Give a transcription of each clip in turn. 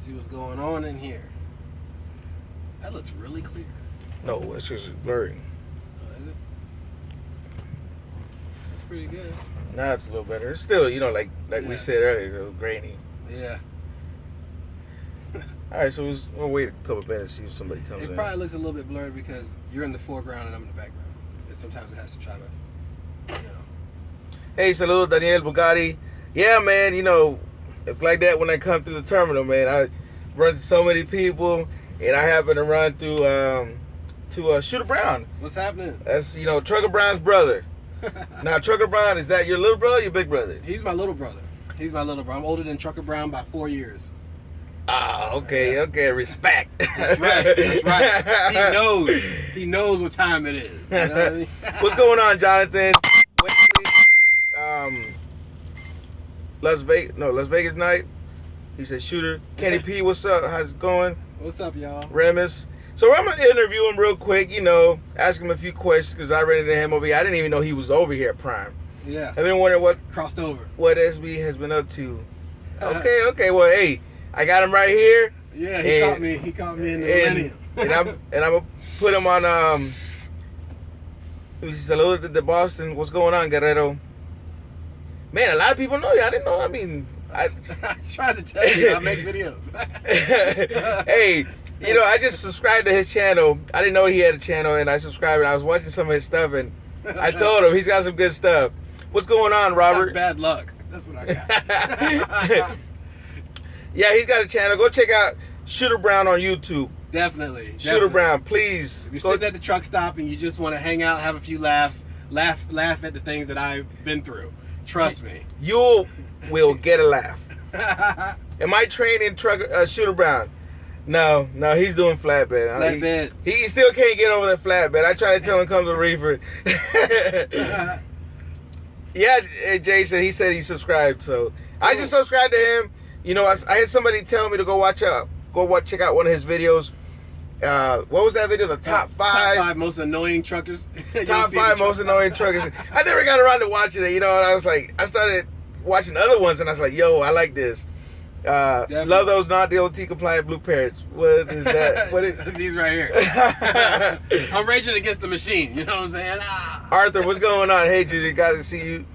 See what's going on in here. That looks really clear. No, it's just blurry. Oh, is it? That's pretty good. Now it's a little better. It's still, like we said earlier, a little grainy. Yeah. All right, so we'll wait a couple minutes, see if somebody comes in. It probably looks a little bit blurry because you're in the foreground and I'm in the background. And sometimes it has to try to, Hey, saludos, Daniel Bugatti. Yeah, man, it's like that when I come through the terminal, man. I run into so many people, and I happen to run through Shooter Brown. What's happening? That's, Trucker Brown's brother. Now, Trucker Brown, is that your little brother or your big brother? He's my little brother. I'm older than Trucker Brown by 4 years. Ah, okay, respect. That's right. He knows what time it is. You know what I mean? What's going on, Jonathan? Las Vegas night. He said, Shooter. Kenny P, what's up? How's it going? What's up, y'all? Remus. So I'm going to interview him real quick, ask him a few questions because I ran into him over here. I didn't even know he was over here at Prime. Yeah. I've been wondering what SB has been up to. Okay. Well, hey, I got him right here. Yeah, he caught me in the millennium. and I'm gonna put him on. Saludos to Boston. What's going on, Guerrero? Man, a lot of people know you. I didn't know. I mean, I tried to tell you. I make videos. Hey, I just subscribed to his channel. I didn't know he had a channel, and I subscribed. And I was watching some of his stuff, and I told him he's got some good stuff. What's going on, Robert? Bad luck. That's what I got. Yeah, he's got a channel. Go check out Shooter Brown on YouTube. Definitely. Shooter Brown, please. If you're sitting at the truck stop and you just want to hang out, have a few laughs, laugh at the things that I've been through. Trust me. You will get a laugh. Am I training Shooter Brown? No, he's doing flatbed. Flatbed. He still can't get over that flatbed. I try to tell him come to reefer. Yeah, Jason, he said he subscribed, so I just subscribed to him. I had somebody tell me to go check out one of his videos. What was that video? The top five most annoying truckers. Top 5 most annoying truckers. I never got around to watching it, and I was like, I started watching other ones, and I was like, yo, I like this. Love those non-DOT compliant blue parrots. What is that? What is these right here? I'm raging against the machine. You know what I'm saying? Arthur, what's going on? Hey, Junior, got to see you.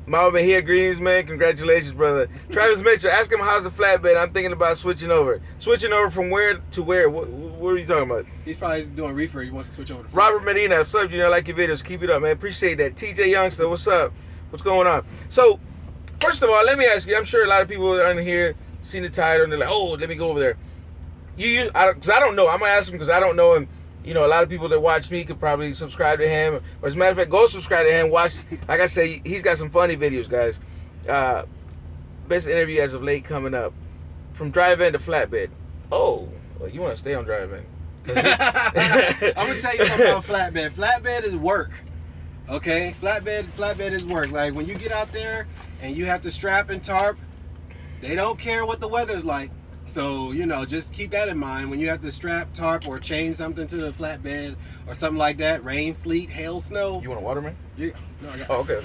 Mama here, greetings, man. Congratulations, brother. Travis Mitchell, ask him how's the flatbed. I'm thinking about switching over. Switching over from where to where? What are you talking about? He's probably doing reefer. He wants to switch over to Robert Medina, what's up, Junior? I like your videos. Keep it up, man. Appreciate that. TJ Youngster, what's up? What's going on? So, first of all, let me ask you. I'm sure a lot of people are in here seen the title and they're like, oh, let me go over there. Because I don't know. I'm going to ask him because I don't know him. A lot of people that watch me could probably subscribe to him. Or as a matter of fact, go subscribe to him. Watch, like I say, he's got some funny videos, guys. Best interview as of late coming up. From drive-in to flatbed. Oh, well, you want to stay on drive-in. I'm going to tell you something about flatbed. Flatbed is work. Okay? Flatbed is work. Like, when you get out there and you have to strap and tarp, they don't care what the weather's like. So, just keep that in mind when you have to strap, tarp, or chain something to the flatbed or something like that. Rain, sleet, hail, snow. You want a waterman? Yeah. No, I got okay.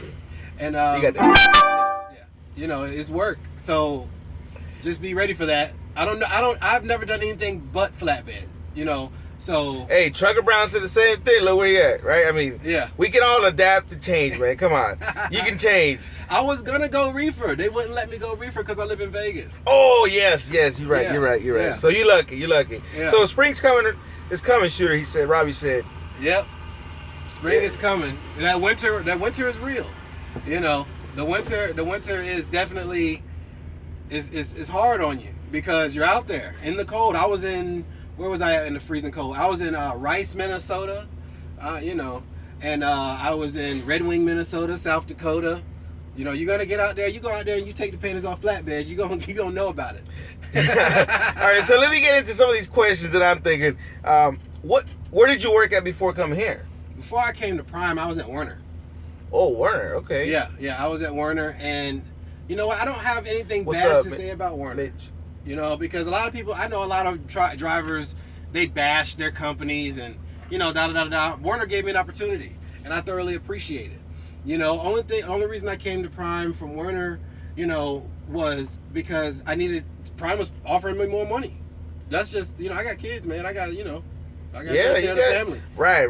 And, you got that. Yeah. It's work. So, just be ready for that. I've never done anything but flatbed, So, hey, Trucker Brown said the same thing. Look where he at, right? I mean, yeah, we can all adapt to change, man. Come on, you can change. I was gonna go reefer. They wouldn't let me go reefer because I live in Vegas. Oh yes, you're right. Yeah. You're right. Yeah. So you're lucky. Yeah. So spring's coming. It's coming, Shooter. He said. Robbie said. Yep. Spring is coming. And that winter is real. The winter is definitely is hard on you because you're out there in the cold. Where was I at in the freezing cold? I was in Rice, Minnesota, and I was in Red Wing, Minnesota, South Dakota. You're gonna get out there. You go out there and you take the panties off flatbed. You gonna know about it. All right, so let me get into some of these questions that I'm thinking. Where did you work at before coming here? Before I came to Prime, I was at Werner. Oh, Werner. Okay. Yeah, I was at Werner, and you know what? I don't have anything bad to say about Werner. Mitch? Because a lot of people, I know a lot of drivers, they bash their companies and, Werner gave me an opportunity, and I thoroughly appreciate it. Only reason I came to Prime from Werner, was because I needed Prime was offering me more money. That's just, I got kids, man. I got to take Yeah, care of the family. Right.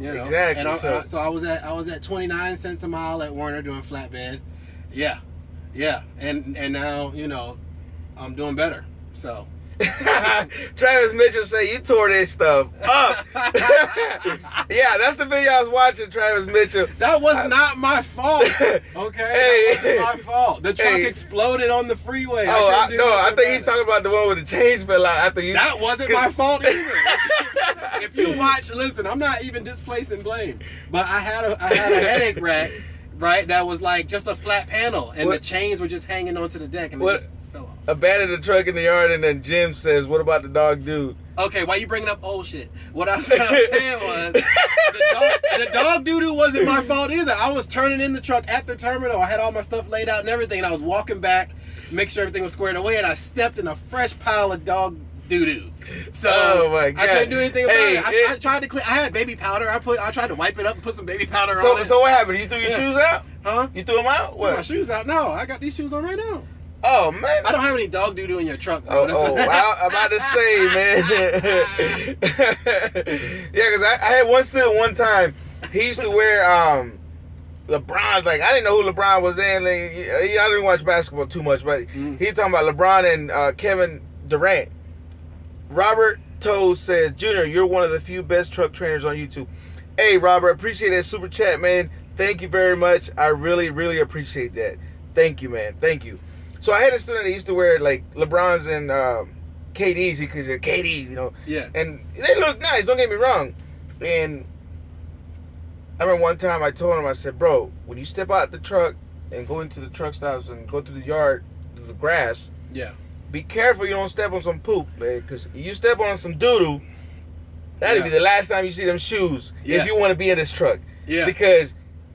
Exactly. And so I was at 29 cents a mile at Werner doing flatbed. Yeah. And now, I'm doing better. So Travis Mitchell say you tore this stuff up. Yeah, that's the video I was watching, Travis Mitchell. That was not my fault. Okay, that wasn't my fault. The truck Hey. exploded on the freeway. I think he's talking about the one with the chains fell out after you. That wasn't my fault either. If you watch, listen, I'm not even displacing blame, but I had a headache rack, right? That was like just a flat panel, and the chains were just hanging onto the deck, and it just fell off. Abandoned the truck in the yard, and then Jim says, "What about the dog dude?" Okay, why you bringing up old shit? What I'm saying was, the dog doo-doo wasn't my fault either. I was turning in the truck at the terminal. I had all my stuff laid out and everything, and I was walking back, make sure everything was squared away, and I stepped in a fresh pile of dog doo-doo. So oh my God. I couldn't do anything about it. I tried to clean. I had baby powder. I tried to wipe it up and put some baby powder on it. So what happened? You threw your shoes out? Huh? You threw them out? What? My shoes out? No, I got these shoes on right now. Oh man, I don't have any dog doo-doo in your truck, bro. I'm about to say, man. Yeah, because I had one student one time. He used to wear LeBron's. Like, I didn't know who LeBron was then. Like, I didn't watch basketball too much, but he talking about LeBron and Kevin Durant. Robert Toes says, Junior, you're one of the few best truck trainers on YouTube. Hey, Robert, appreciate that super chat, man. Thank you very much. I really, really appreciate that. Thank you, man. Thank you. So I had a student that used to wear like LeBron's and KD's because they're KD's, Yeah. And they look nice. Don't get me wrong. And I remember one time I told him, I said, bro, when you step out the truck and go into the truck stops and go through the yard, to the grass, Yeah. be careful you don't step on some poop, man. Because you step on some doo-doo, that'll be the last time you see them shoes if you want to be in this truck. Yeah. Because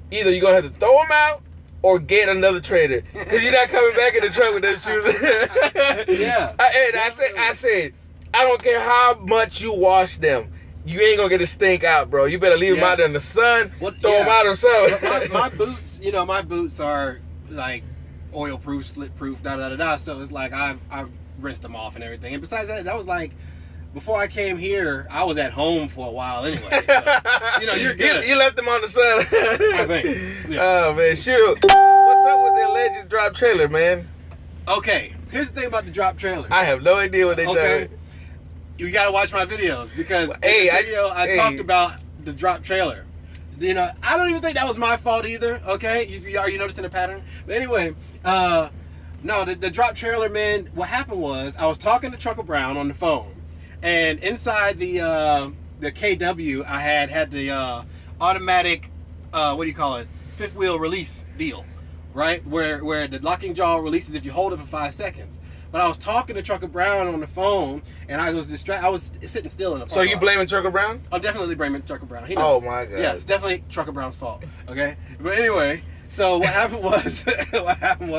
either you're going to have to throw them out or get another trader, because you're not coming back in the truck with those shoes. Yeah. I said, I don't care how much you wash them, you ain't gonna get a stink out, bro. You better leave them out there in the sun, throw them out or something. My boots, my boots are like oil proof, slip proof, da. So it's like I rinsed them off and everything. And besides that was like, before I came here, I was at home for a while anyway. So, you're good. You left them on the sun. I think. Yeah. Oh, man, shoot. What's up with the alleged drop trailer, man? Okay, here's the thing about the drop trailer. I have no idea what they done. You gotta watch my videos because I talked about the drop trailer. I don't even think that was my fault either. Okay, are you noticing a pattern? But anyway, no, the drop trailer, man. What happened was I was talking to Trucker Brown on the phone. And inside the KW, I had the automatic, fifth wheel release deal, right? Where the locking jaw releases if you hold it for 5 seconds. But I was talking to Trucker Brown on the phone, and I was distracted. I was sitting still in the parking lot. So you blaming Trucker Brown? I'm definitely blaming Trucker Brown. He knows. Oh my God. Yeah, it's definitely Trucker Brown's fault. Okay, but anyway. So what happened was,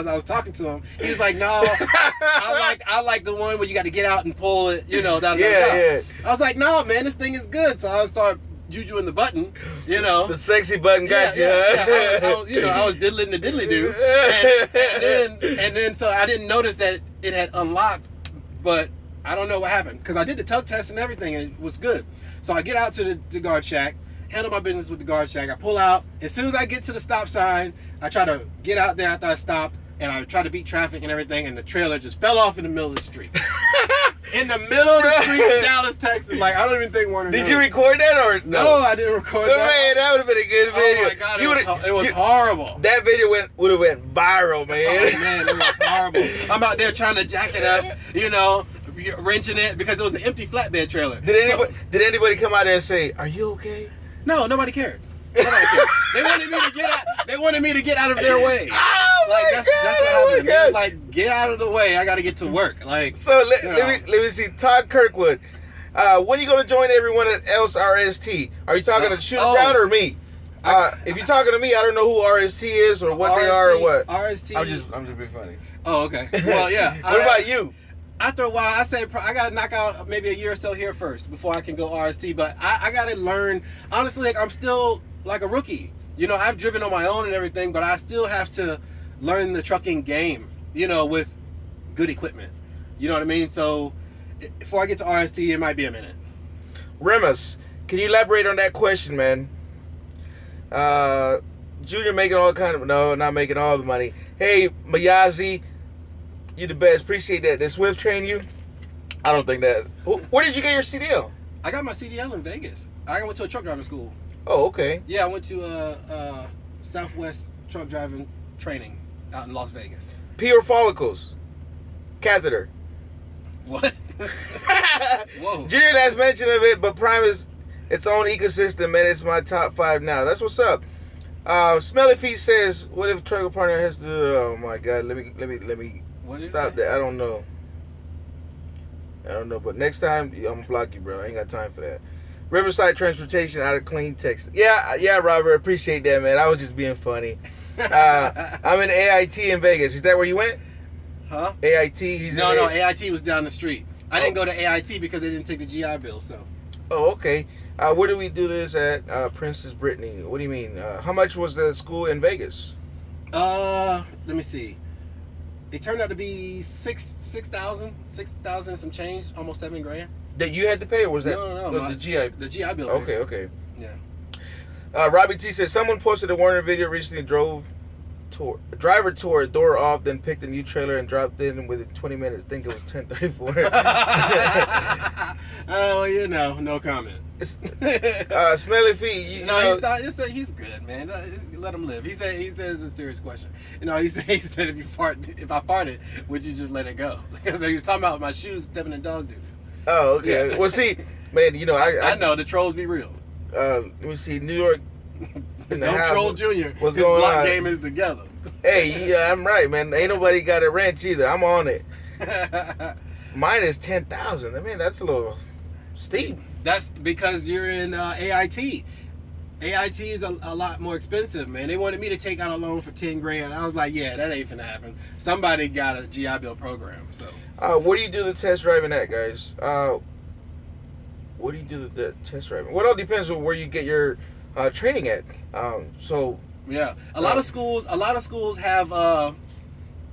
I was talking to him. He was like, "No, I like the one where you got to get out and pull it, Yeah. I was like, "No, man, this thing is good." So I started jujuing the button, The sexy button got you. I was diddling the diddly do, and then so I didn't notice that it had unlocked, but I don't know what happened because I did the tug test and everything, and it was good. So I get out to the guard shack. Handle my business with the guard shack. I pull out. As soon as I get to the stop sign, I try to get out there after I stopped, and I try to beat traffic and everything, and the trailer just fell off in the middle of the street. In the middle of the street in Dallas, Texas. Like, I don't even think Werner knows. Did you record that or no? No, I didn't record that. Man, that would have been a good video. Oh my God, it was horrible. That video would have went viral, man. Oh man, it was horrible. I'm out there trying to jack it up, wrenching it because it was an empty flatbed trailer. Did anybody come out there and say, "Are you okay?" No, nobody cared. Nobody cared. They wanted me to get out of their way. Oh my that's what happened. It was like, get out of the way. I got to get to work. Like, so let me see. Todd Kirkwood, when are you going to join everyone else RST? Are you talking to Shooter Brown or me? If you're talking to me, I don't know who RST is or what they are or what. RST. I'm just being funny. Oh, okay. Well, yeah. What about you? After a while, I say I got to knock out maybe a year or so here first before I can go RST. But I got to learn. Honestly, like, I'm still like a rookie. I've driven on my own and everything, but I still have to learn the trucking game, with good equipment. You know what I mean? So before I get to RST, it might be a minute. Remus, can you elaborate on that question, man? Junior making all kind of... No, not making all the money. Hey, Mayazi, you the best. Appreciate that. Did Swift train you? I don't think that... Where did you get your CDL? I got my CDL in Vegas. I went to a truck driving school. Oh, okay. Yeah, I went to Southwest truck driving training out in Las Vegas. Pee or follicles? Catheter. What? Whoa. Junior last mention of it, but Prime is its own ecosystem, and it's my top 5 now. That's what's up. Smelly Feet says, "What if a truck partner has to?" Oh my God, let me stop that. I don't know. But next time I'm gonna block you, bro. I ain't got time for that. Riverside Transportation out of Clean, Texas. Yeah, Robert, appreciate that, man. I was just being funny. I'm in AIT in Vegas. Is that where you went? Huh? AIT? No, AIT was down the street. I didn't go to AIT because they didn't take the GI Bill, so. Oh, okay. Where do we do this at? Princess Brittany. What do you mean? How much was the school in Vegas? Let me see. It turned out to be $6,000 and some change, almost $7,000. That you had to pay, or was that No, the GI? The GI Bill. Okay. Yeah. Robbie T said someone posted a Werner video recently. Driver tore a door off, then picked a new trailer and dropped in within 20 minutes. I think it was 10:34. Oh, no comment. Smelly Feet. He's not. He's good, man. Let him live. He said it's a serious question. He said if I farted, would you just let it go? Because he was talking about my shoes stepping in dog doo. Oh, okay. Yeah. Well, see, man, I know the trolls be real. Let me see, New York. Don't troll Junior. What's His going block on? game is together. Hey, yeah, I'm right, man. Ain't nobody got a wrench either. I'm on it. Mine is 10,000. I mean, that's a little steep. That's because you're in AIT. AIT is a lot more expensive, man. They wanted me to take out a loan for $10,000. I was like, yeah, that ain't finna happen. Somebody got a GI Bill program, so. Where do you do the test driving at, guys? Where do you do the test driving? Well, it all depends on where you get your training at. Yeah, a lot of schools have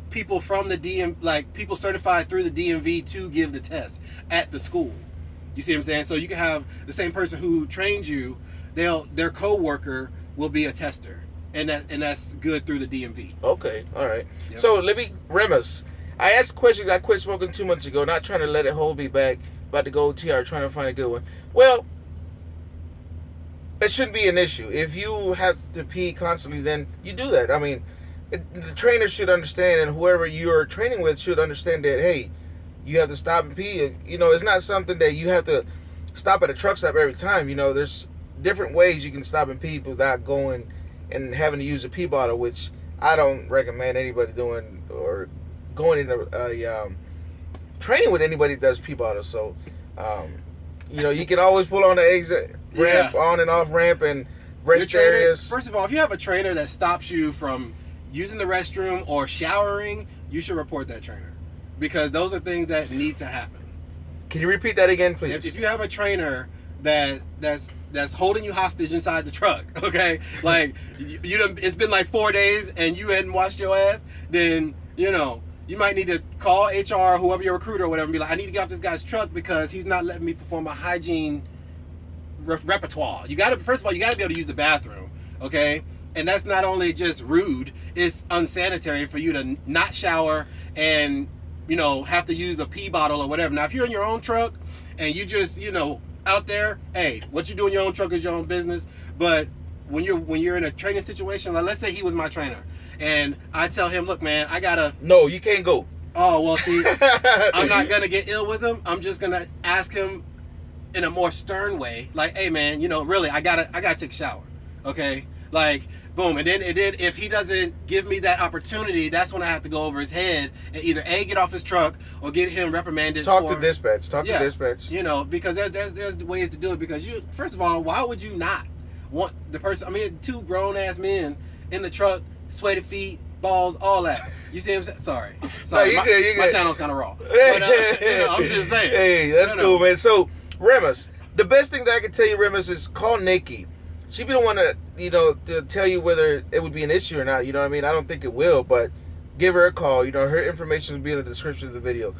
people from the DM, like people certified through the DMV to give the test at the school. You see what I'm saying? So you can have the same person who trained you, their co-worker will be a tester, and that's good through the DMV. Okay, all right. Yep. So let me, Remus, I asked a question. I quit smoking 2 months ago, not trying to let it hold me back. About to go TR, trying to find a good one. Well, it shouldn't be an issue. If you have to pee constantly, then you do that. I mean, the trainer should understand, and whoever you're training with should understand that, hey, you have to stop and pee. It's not something that you have to stop at a truck stop every time. There's different ways you can stop and pee without going and having to use a pee bottle, which I don't recommend anybody doing or going into a training with anybody that does pee bottles. So, you can always pull on the exit ramp, on and off ramp, and rest areas. First of all, if you have a trainer that stops you from using the restroom or showering, you should report that trainer, because those are things that need to happen. Can you repeat that again, please? If you have a trainer that's holding you hostage inside the truck, okay, like it's been like 4 days and you hadn't washed your ass, then you might need to call HR or whoever your recruiter or whatever and be like, I need to get off this guy's truck because he's not letting me perform a hygiene repertoire. First of all, you got to be able to use the bathroom, okay? And that's not only just rude, it's unsanitary for you to not shower and, have to use a pee bottle or whatever. Now, if you're in your own truck and you just, out there, hey, what you do in your own truck is your own business. But when you're in a training situation, like let's say he was my trainer, and I tell him, look, man, I gotta. No, you can't go. Oh, well, see, I'm not gonna get ill with him. I'm just gonna ask him in a more stern way, like, hey, man, really, I gotta take a shower, okay? Like, boom, and then if he doesn't give me that opportunity, that's when I have to go over his head and either get off his truck or get him reprimanded. Talk to dispatch. Because there's ways to do it. Because first of all, why would you not want the person? I mean, 2 grown ass men in the truck, sweaty feet, balls, all that. You see what I'm saying? Sorry, no, you good. My channel's kind of raw. But, I'm just saying. Hey, that's cool, man. So, Remus, the best thing that I can tell you, Remus, is call Nikki. She be the one to tell you whether it would be an issue or not. You know what I mean? I don't think it will, but give her a call. You know, her information will be in the description of the video.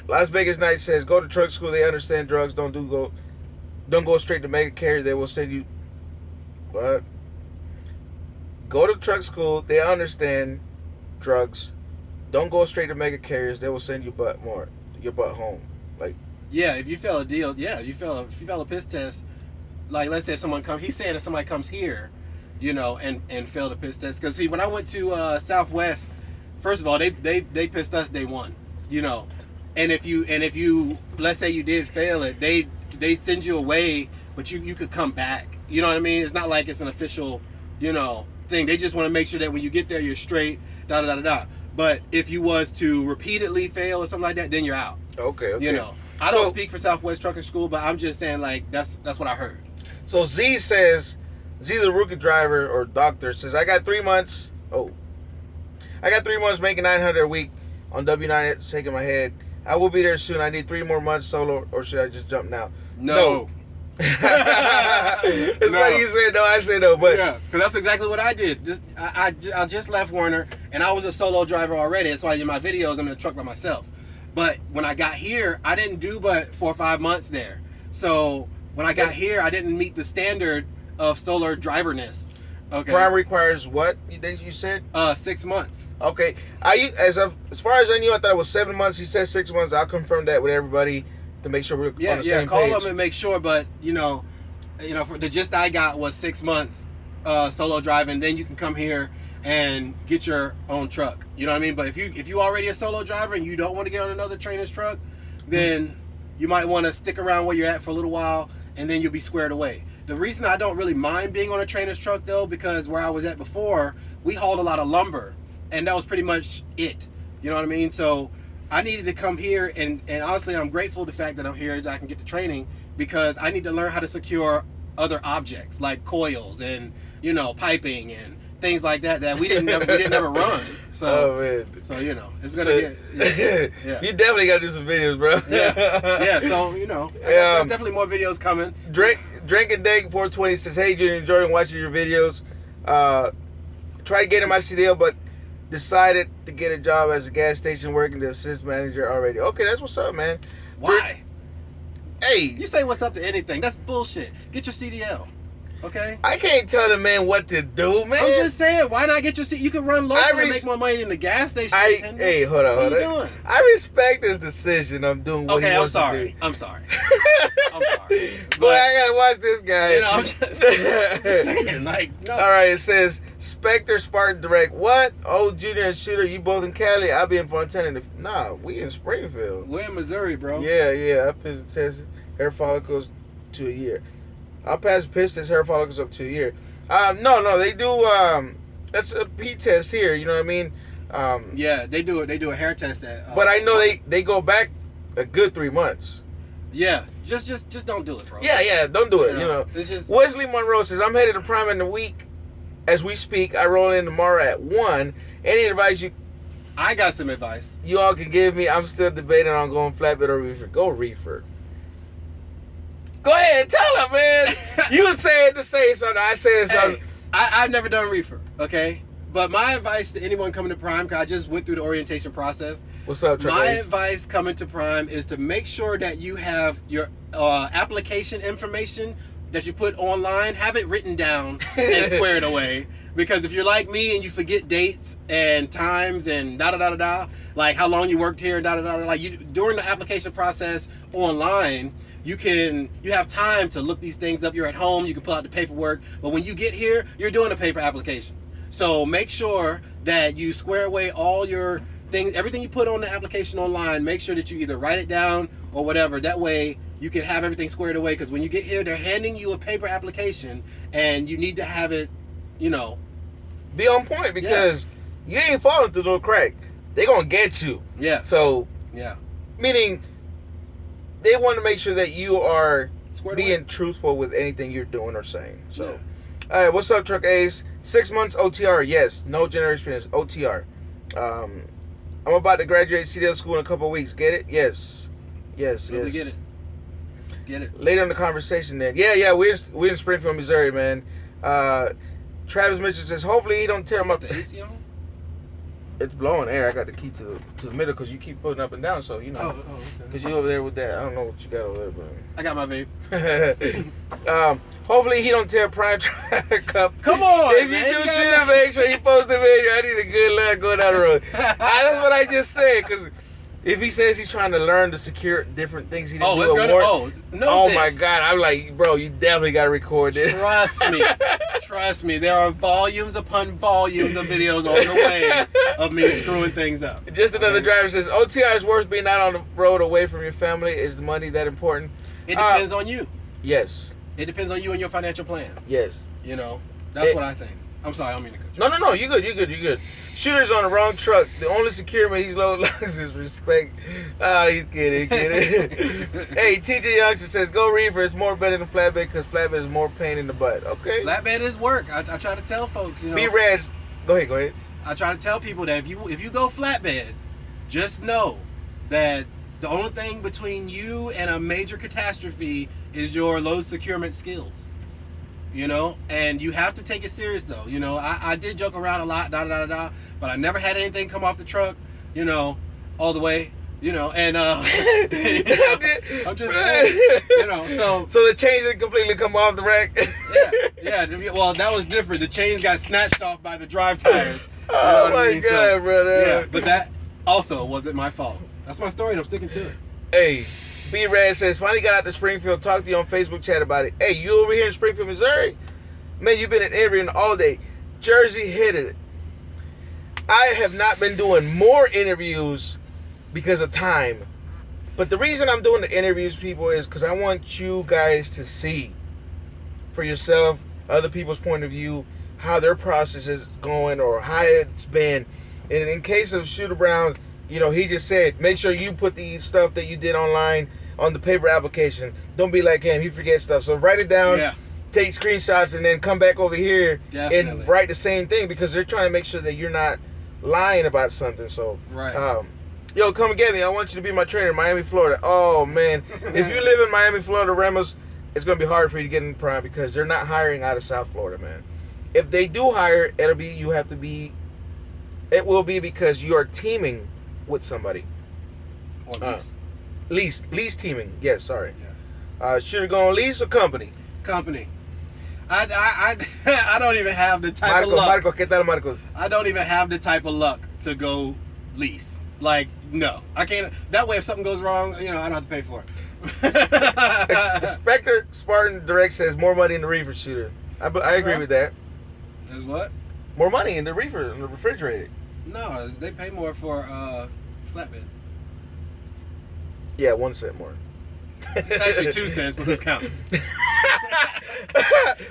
Las Vegas Night says, go to truck school. They understand drugs. Don't go straight to mega carrier. They will send you. What? Go to truck school. They understand drugs. Don't go straight to mega carriers. They will send your butt home. Like, yeah, if you fail a deal, yeah, if you fail a piss test, like let's say if someone comes, he's saying if somebody comes here, you know, and failed a piss test, because see, when I went to Southwest, first of all, they pissed us day one, you know, and if you let's say you did fail it, they send you away, but you could come back, you know what I mean? It's not like it's an official, you know, thing. They just want to make sure that when you get there, you're straight, da da da da. But if you was to repeatedly fail or something like that, then you're out. Okay. You know, I don't speak for Southwest Trucking School, but I'm just saying, like, that's what I heard. So Z says, Z the rookie driver or doctor says, I got 3 months. Oh, I got 3 months making $900 a week on W9. It's shaking my head. I will be there soon. I need 3 more months solo, or should I just jump now? No. It's funny you said no, I said no, but yeah, because that's exactly what I did. I just left Werner, and I was a solo driver already. That's why in my videos I'm in the truck by myself. But when I got here, I didn't do but 4 or 5 months there. So when I got here, I didn't meet the standard of solo driverness. Okay. Prime requires what you said? 6 months. Okay. As far as I knew, I thought it was 7 months. He said 6 months. I'll confirm that with everybody to make sure we're on the same page. Yeah, call them and make sure. But you know, for the gist I got was 6 months solo driving. Then you can come here and get your own truck. You know what I mean? But if you already a solo driver and you don't want to get on another trainer's truck, then you might want to stick around where you're at for a little while, and then you'll be squared away. The reason I don't really mind being on a trainer's truck though, because where I was at before, we hauled a lot of lumber, and that was pretty much it. You know what I mean? So I needed to come here, and honestly, I'm grateful the fact that I'm here, that I can get the training, because I need to learn how to secure other objects like coils and, you know, piping and things like that we didn't ever run. So, oh man, so you know, it's gonna get. Yeah. You definitely got to do some videos, bro. Yeah. So you know, there's definitely more videos coming. Drink and Dank 420 says, "Hey, Junior, enjoying watching your videos. Tried getting my CDL, but decided to get a job as a gas station working the assist manager already. Okay, that's what's up, man. Why? Hey, you say what's up to anything? That's bullshit. Get your CDL. Okay. I can't tell the man what to do, man. I'm just saying, why not get your CDL? You can run local and make more money in the gas station. Hey, hold on. What are you doing? I respect his decision. I'm doing what he wants to do. I'm sorry. I'm sorry. Boy, I gotta watch this guy. You know, I'm just saying, like, no. All right, it says Spectre Spartan Direct. What? Oh, Junior and Shooter, you both in Cali? I'll be in Fontana. Nah, we in Springfield. We're in Missouri, bro. Yeah. It says hair follicles to a year. I'll pass Pistons, hair follicles up to a year. No, they do. That's a P test here. You know what I mean? Yeah, they do it. They do a hair test at. But I know they go back a good 3 months. Yeah, just don't do it, bro. Yeah, don't do it. You know. It's just... Wesley Monroe says, I'm headed to Prime in the week. As we speak, I roll in tomorrow at 1. Any advice you? I got some advice. You all can give me. I'm still debating on going flatbed or reefer. Go reefer. Go ahead, tell him, man. You said to say something. I said something. Hey, I've never done reefer, okay? But my advice to anyone coming to Prime, because I just went through the orientation process. What's up, Trey? My advice coming to Prime is to make sure that you have your application information that you put online, have it written down and squared away. Because if you're like me and you forget dates and times and da-da-da-da-da, like how long you worked here and da-da-da-da, like during the application process online, you have time to look these things up. You're at home, you can pull out the paperwork. But when you get here, you're doing a paper application. So make sure that you square away all your things, everything you put on the application online, make sure that you either write it down or whatever. That way you can have everything squared away. Because when you get here, they're handing you a paper application and you need to have it, you know, be on point, because you ain't falling through no crack. They're going to get you. Yeah. So, yeah. Meaning, they want to make sure that you are Squared being away. Truthful with anything you're doing or saying. So, yeah. All right, what's up, Truck Ace? 6 months OTR, yes. No general experience, OTR. I'm about to graduate CDL school in a couple of weeks. Get it? Yes. Really get it. Get it. Later in the conversation then. Yeah, we're in Springfield, Missouri, man. Travis Mitchell says, hopefully he don't tear him up. The AC on? It's blowing air. I got the key to the middle because you keep putting up and down. So, you know. Okay. Because you over there with that. I don't know what you got over there, but. I got my vape. Hopefully he don't tear Prime Track up. Come on, if you do shoot it, make sure you post the video. I need a good luck going down the road. That's what I just said. Because if he says he's trying to learn to secure different things he didn't do at work. Oh my God. I'm like, bro, you definitely got to record this. Trust me. There are volumes upon volumes of videos on the way of me screwing things up. Just another driver says, OTR is worth being out on the road away from your family. Is the money that important? It depends on you. Yes. It depends on you and your financial plan. Yes. You know, that's what I think. I'm sorry, I don't mean to cut you. No. You good. Shooter's on the wrong truck. The only securement he's low is his respect. He's kidding. Hey, TJ Youngster says, go reefer. It's more better than flatbed because flatbed is more pain in the butt. Okay. Flatbed is work. I try to tell folks, you know. B-Rads. Go ahead. I try to tell people that if you go flatbed, just know that the only thing between you and a major catastrophe is your load securement skills. You know, and you have to take it serious though. You know, I did joke around a lot, but I never had anything come off the truck, you know, all the way, you know, and I'm just saying, you know, so the chains didn't completely come off the rack. yeah. Well, that was different. The chains got snatched off by the drive tires. Oh my God, brother. Yeah, but that also wasn't my fault. That's my story, and I'm sticking to it. Hey. B-Rad says, finally got out to Springfield, talked to you on Facebook chat about it. Hey, you over here in Springfield, Missouri? Man, you've been interviewing all day. Jersey hit it. I have not been doing more interviews because of time. But the reason I'm doing the interviews, people, is because I want you guys to see for yourself, other people's point of view, how their process is going or how it's been. And in case of Shooter Brown, you know, he just said, make sure you put the stuff that you did online on the paper application. Don't be like him. He forgets stuff. So write it down, take screenshots, and then come back over here and write the same thing because they're trying to make sure that you're not lying about something. So, yo, come and get me. I want you to be my trainer in Miami, Florida. Oh, man. If you live in Miami, Florida, Ramos, it's going to be hard for you to get in Prime because they're not hiring out of South Florida, man. If they do hire, it will be because you are teaming with somebody. Or lease teaming. Yes, sorry. Yeah. Should have gone lease or company? Company. I don't even have the type of luck. Marcos, ¿qué tal, Marcos? I don't even have the type of luck to go lease. Like, no. I can't. That way, if something goes wrong, you know, I don't have to pay for it. Spectre Spartan Direct says more money in the reefer shooter. I agree with that. There's what? More money in the reefer, in the refrigerator. No, they pay more for flatbed. Yeah, 1 cent more. It's actually 2 cents, but let's count.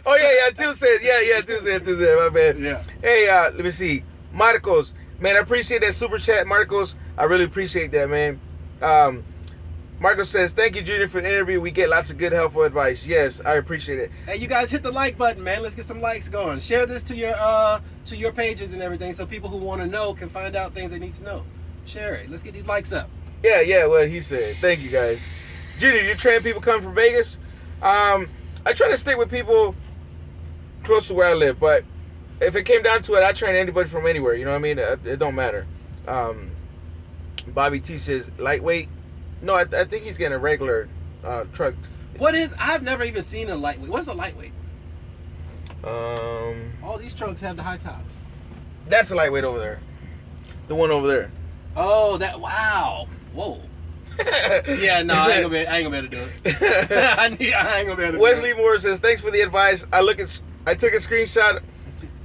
Oh yeah, 2 cents. Yeah, 2 cents, my bad. Yeah. Hey, let me see. Marcos, man, I appreciate that super chat, Marcos. I really appreciate that, man. Marcos says, thank you, Junior, for the interview. We get lots of good, helpful advice. Yes, I appreciate it. Hey, you guys hit the like button, man. Let's get some likes going. Share this to your pages and everything so people who want to know can find out things they need to know. Share it. Let's get these likes up. Yeah, what he said. Thank you, guys. Junior, you train people coming from Vegas? I try to stick with people close to where I live, but if it came down to it, I train anybody from anywhere. You know what I mean? It don't matter. Bobby T says, lightweight? No, I think he's getting a regular truck. I've never even seen a lightweight. What is a lightweight? All these trucks have the high tops. That's a lightweight over there. The one over there. Oh, wow. Whoa. Yeah, no, I ain't gonna be able to do it. I ain't gonna be able to Wesley do it. Moore says, thanks for the advice. I took a screenshot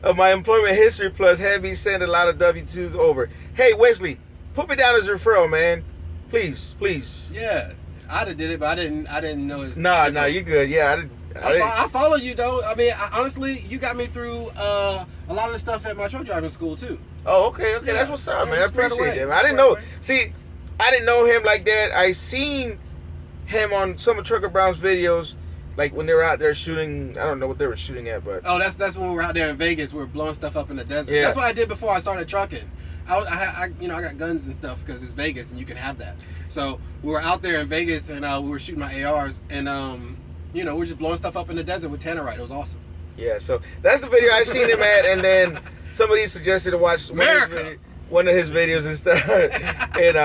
of my employment history plus had me send a lot of W-2s over. Hey, Wesley, put me down as a referral, man. Please. Yeah, I'd have did it, but I didn't know it's Nah, you good. Yeah, I follow you though. I mean, honestly, you got me through a lot of the stuff at my truck driving school too. Oh, okay. Yeah, that's what's up, man. I appreciate that. I didn't know. See, I didn't know him like that. I seen him on some of Trucker Brown's videos, like when they were out there shooting. I don't know what they were shooting at, but that's when we were out there in Vegas. We were blowing stuff up in the desert. Yeah. That's what I did before I started trucking. I got guns and stuff because it's Vegas and you can have that. So we were out there in Vegas and we were shooting my ARs and we were just blowing stuff up in the desert with tannerite. It was awesome. Yeah, so that's the video I seen him at, and then somebody suggested to watch America. one of his videos and stuff. And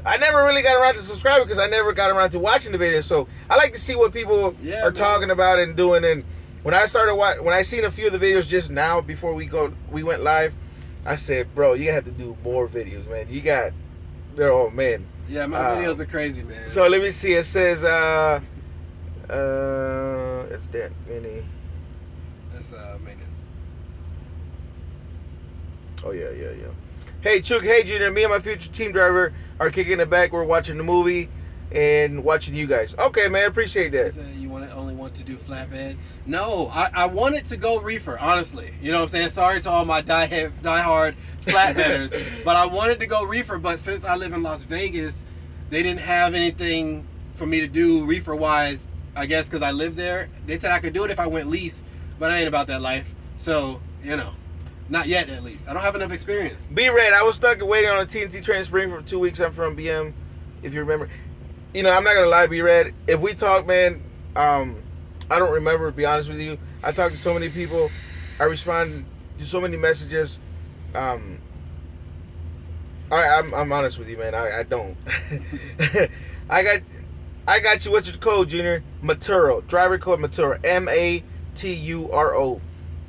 I never really got around to subscribing because I never got around to watching the videos. So I like to see what people are talking about and doing. And when I started when I seen a few of the videos just now before we went live, I said, bro, you have to do more videos, man. Oh man. Yeah, my videos are crazy, man. So let me see. It says it's that many. That's maintenance. Oh yeah. Hey Chook, hey Junior, me and my future team driver are kicking it back. We're watching the movie and watching you guys. Okay, man, appreciate that. You only want to do flatbed? No, I wanted to go reefer, honestly. You know what I'm saying? Sorry to all my diehard flatbedders, but I wanted to go reefer. But since I live in Las Vegas, they didn't have anything for me to do reefer wise. I guess because I live there, they said I could do it if I went lease, but I ain't about that life. So not yet at least. I don't have enough experience. B-Red, I was stuck waiting on a TNT train spring for 2 weeks. I'm from BM, if you remember. I'm not gonna lie, B-Red. If we talk, man, I don't remember. To be honest with you, I talk to so many people. I respond to so many messages. I'm honest with you, man. I don't. I got you. What's your code, Junior? Maturo. Driver code Maturo. MATURO.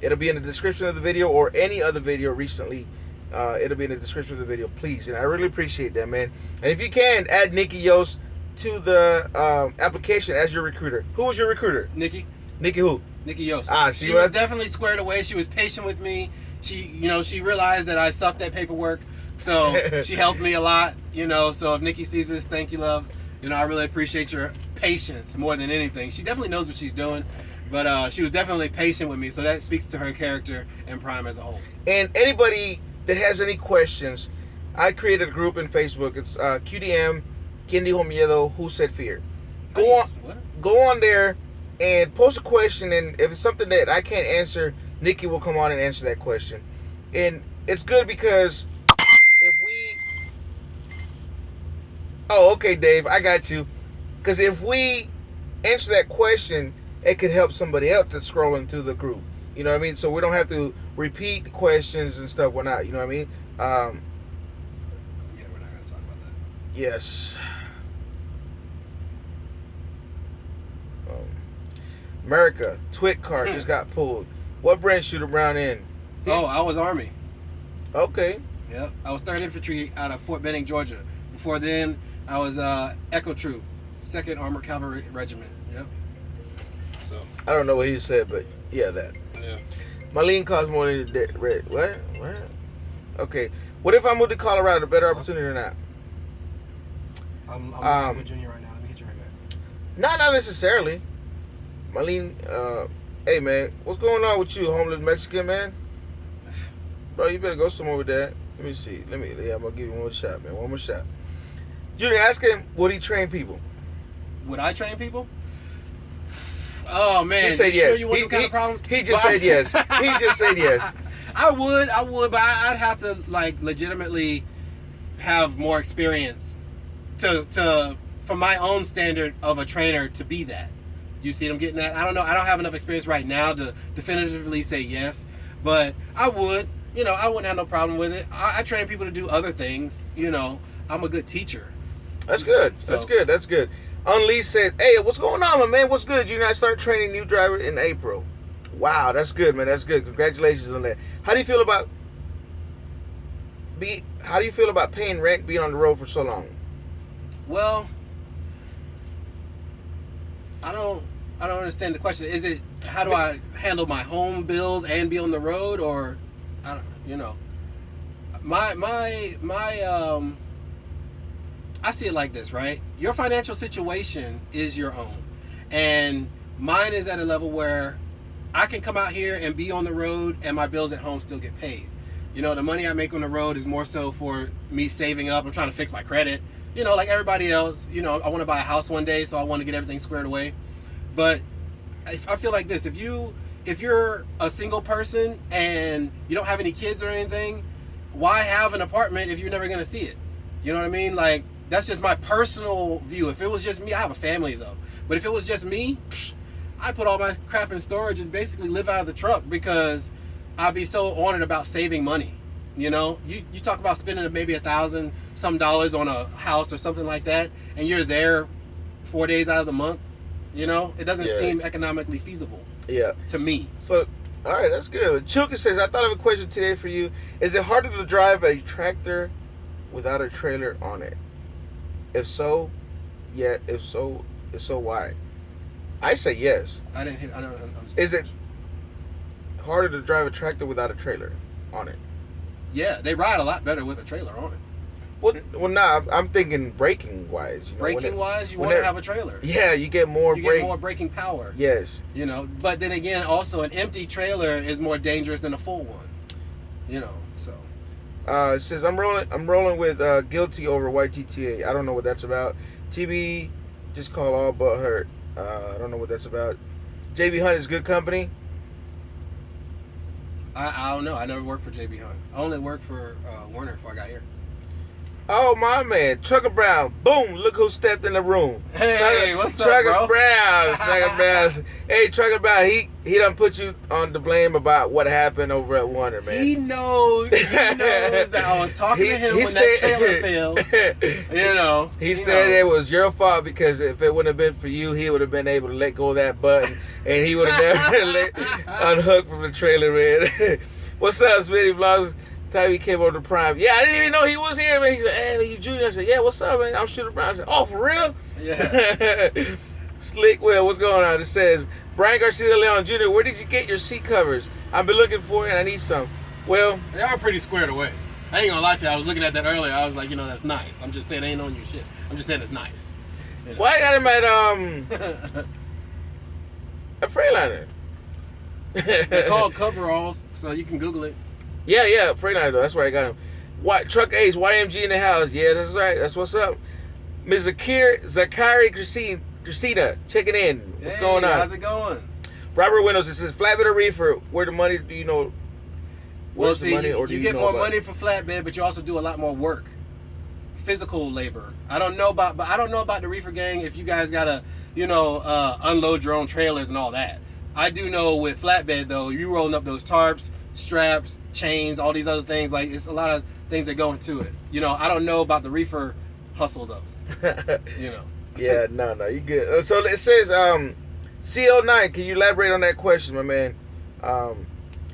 It'll be in the description of the video or any other video recently. It'll be in the description of the video, please. And I really appreciate that, man. And if you can, add Nikki Yost to the application as your recruiter. Who was your recruiter? Nikki. Nikki who? Nikki Yost. She was definitely squared away. She was patient with me. She realized that I sucked at paperwork. So she helped me a lot, So if Nikki sees this, thank you, love. I really appreciate your patience more than anything. She definitely knows what she's doing. But she was definitely patient with me, so that speaks to her character and Prime as a whole. And anybody that has any questions, I created a group in Facebook. It's QDM, Quien Dijo Miedo, Who Said Fear. Go on there and post a question, and if it's something that I can't answer, Nikki will come on and answer that question. And it's good because if we... Oh, okay, Dave, I got you. Because if we answer that question, it could help somebody else that's scrolling through the group. You know what I mean? So we don't have to repeat the questions and stuff. We're not, you know what I mean? Yeah, we're not going to talk about that. Yes. America, Twit car just got pulled. What branch Shooter Brown in? I was Army. Okay. Yep. I was 3rd Infantry out of Fort Benning, Georgia. Before then, I was Echo Troop, 2nd Armored Cavalry Regiment. Yep. So I don't know what he said, but yeah, that. Yeah. Marlene costs more than the red. What? Okay. What if I moved to Colorado? Better opportunity or not? I'm with Junior right now. Let me hit you right back. Not necessarily. Marlene, hey man, what's going on with you, homeless Mexican man? Bro, you better go somewhere with that. Let me see. I'm gonna give you one more shot, man. One more shot. Junior, ask him, would he train people? Would I train people? Oh man, he said yes. Sure he just said yes. He just said yes. I would, but I'd have to legitimately have more experience to for my own standard of a trainer to be that. You see what I'm getting at? I don't know. I don't have enough experience right now to definitively say yes, but I would. I wouldn't have no problem with it. I train people to do other things. I'm a good teacher. That's good. So. That's good. Unleashed says, hey, what's going on, my man? What's good? I start training new driver in April. Wow, that's good, man. That's good. Congratulations on that. How do you feel about paying rent, being on the road for so long? Well, I don't understand the question. Is it how do I handle my home bills and be on the road, or I don't, I see it like this, right? Your financial situation is your own. And mine is at a level where I can come out here and be on the road and my bills at home still get paid. The money I make on the road is more so for me saving up. I'm trying to fix my credit. Like everybody else, I want to buy a house one day, so I want to get everything squared away. But I feel like this, if you're a single person and you don't have any kids or anything, why have an apartment if you're never going to see it? You know what I mean? That's just my personal view. If it was just me, I have a family though. But if it was just me, I put all my crap in storage and basically live out of the truck because I'd be so on it about saving money. You know, you talk about spending maybe $1,000 some on a house or something like that, and you're there 4 days out of the month. You know, it doesn't seem economically feasible. Yeah. To me. So, all right, that's good. Chilka says, I thought of a question today for you. Is it harder to drive a tractor without a trailer on it? If so, yeah. If so, why? I say yes. I didn't hear. Is it harder to drive a tractor without a trailer on it? Yeah, they ride a lot better with a trailer on it. Well, nah. I'm thinking braking wise. You know, braking wise, you want to have a trailer. Yeah, you get more. Get more braking power. Yes. You know, but then again, also an empty trailer is more dangerous than a full one. You know, so. It says I'm rolling with guilty over YTTA. I don't know what that's about. TB, just call all but hurt. I don't know what that's about. JB Hunt is good company. I don't know. I never worked for JB Hunt. I only worked for Werner before I got here. Oh my man, Trucker Brown! Boom! Look who stepped in the room. Hey, what's up, Trucker bro? Brown? Trucker Brown. Hey, Trucker Brown. He done put you on the blame about what happened over at Werner, man. He knows that I was talking to him when that trailer failed. You know. He said it was your fault because if it wouldn't have been for you, he would have been able to let go of that button and he would have never unhooked from the trailer, man. What's up, Smitty Vlogs? Time he came over to Prime. Yeah, I didn't even know he was here, man. He said, hey, you Junior. I said, yeah, what's up, man? I'm Shooter Brown. I said, oh, for real? Yeah. Slick Will, what's going on? It says, Brian Garcia Leon Jr., where did you get your seat covers? I've been looking for it and I need some. Well, they are pretty squared away. I ain't gonna lie to you. I was looking at that earlier. I was like, you know, that's nice. I'm just saying, it ain't on your shit. I'm just saying it's nice. You know? Why I got him at a Freightliner? They're called coveralls, so you can Google it. Yeah, Freightliner though. That's where I got him. What Truck Ace, YMG in the house. Yeah, that's right. That's what's up. Ms. Zakari Christina, checking in. What's going on? How's it going? Robert Windows, it says flatbed or reefer. Where the money do you know? Well, see, you get more money for flatbed, but you also do a lot more work, physical labor. I don't know about the reefer gang. If you guys gotta, unload your own trailers and all that. I do know with flatbed though, you rolling up those tarps, straps, chains, all these other things. Like it's a lot of things that go into it. I don't know about the reefer hustle though. Yeah, no, you good. So it says, CL9. Can you elaborate on that question, my man?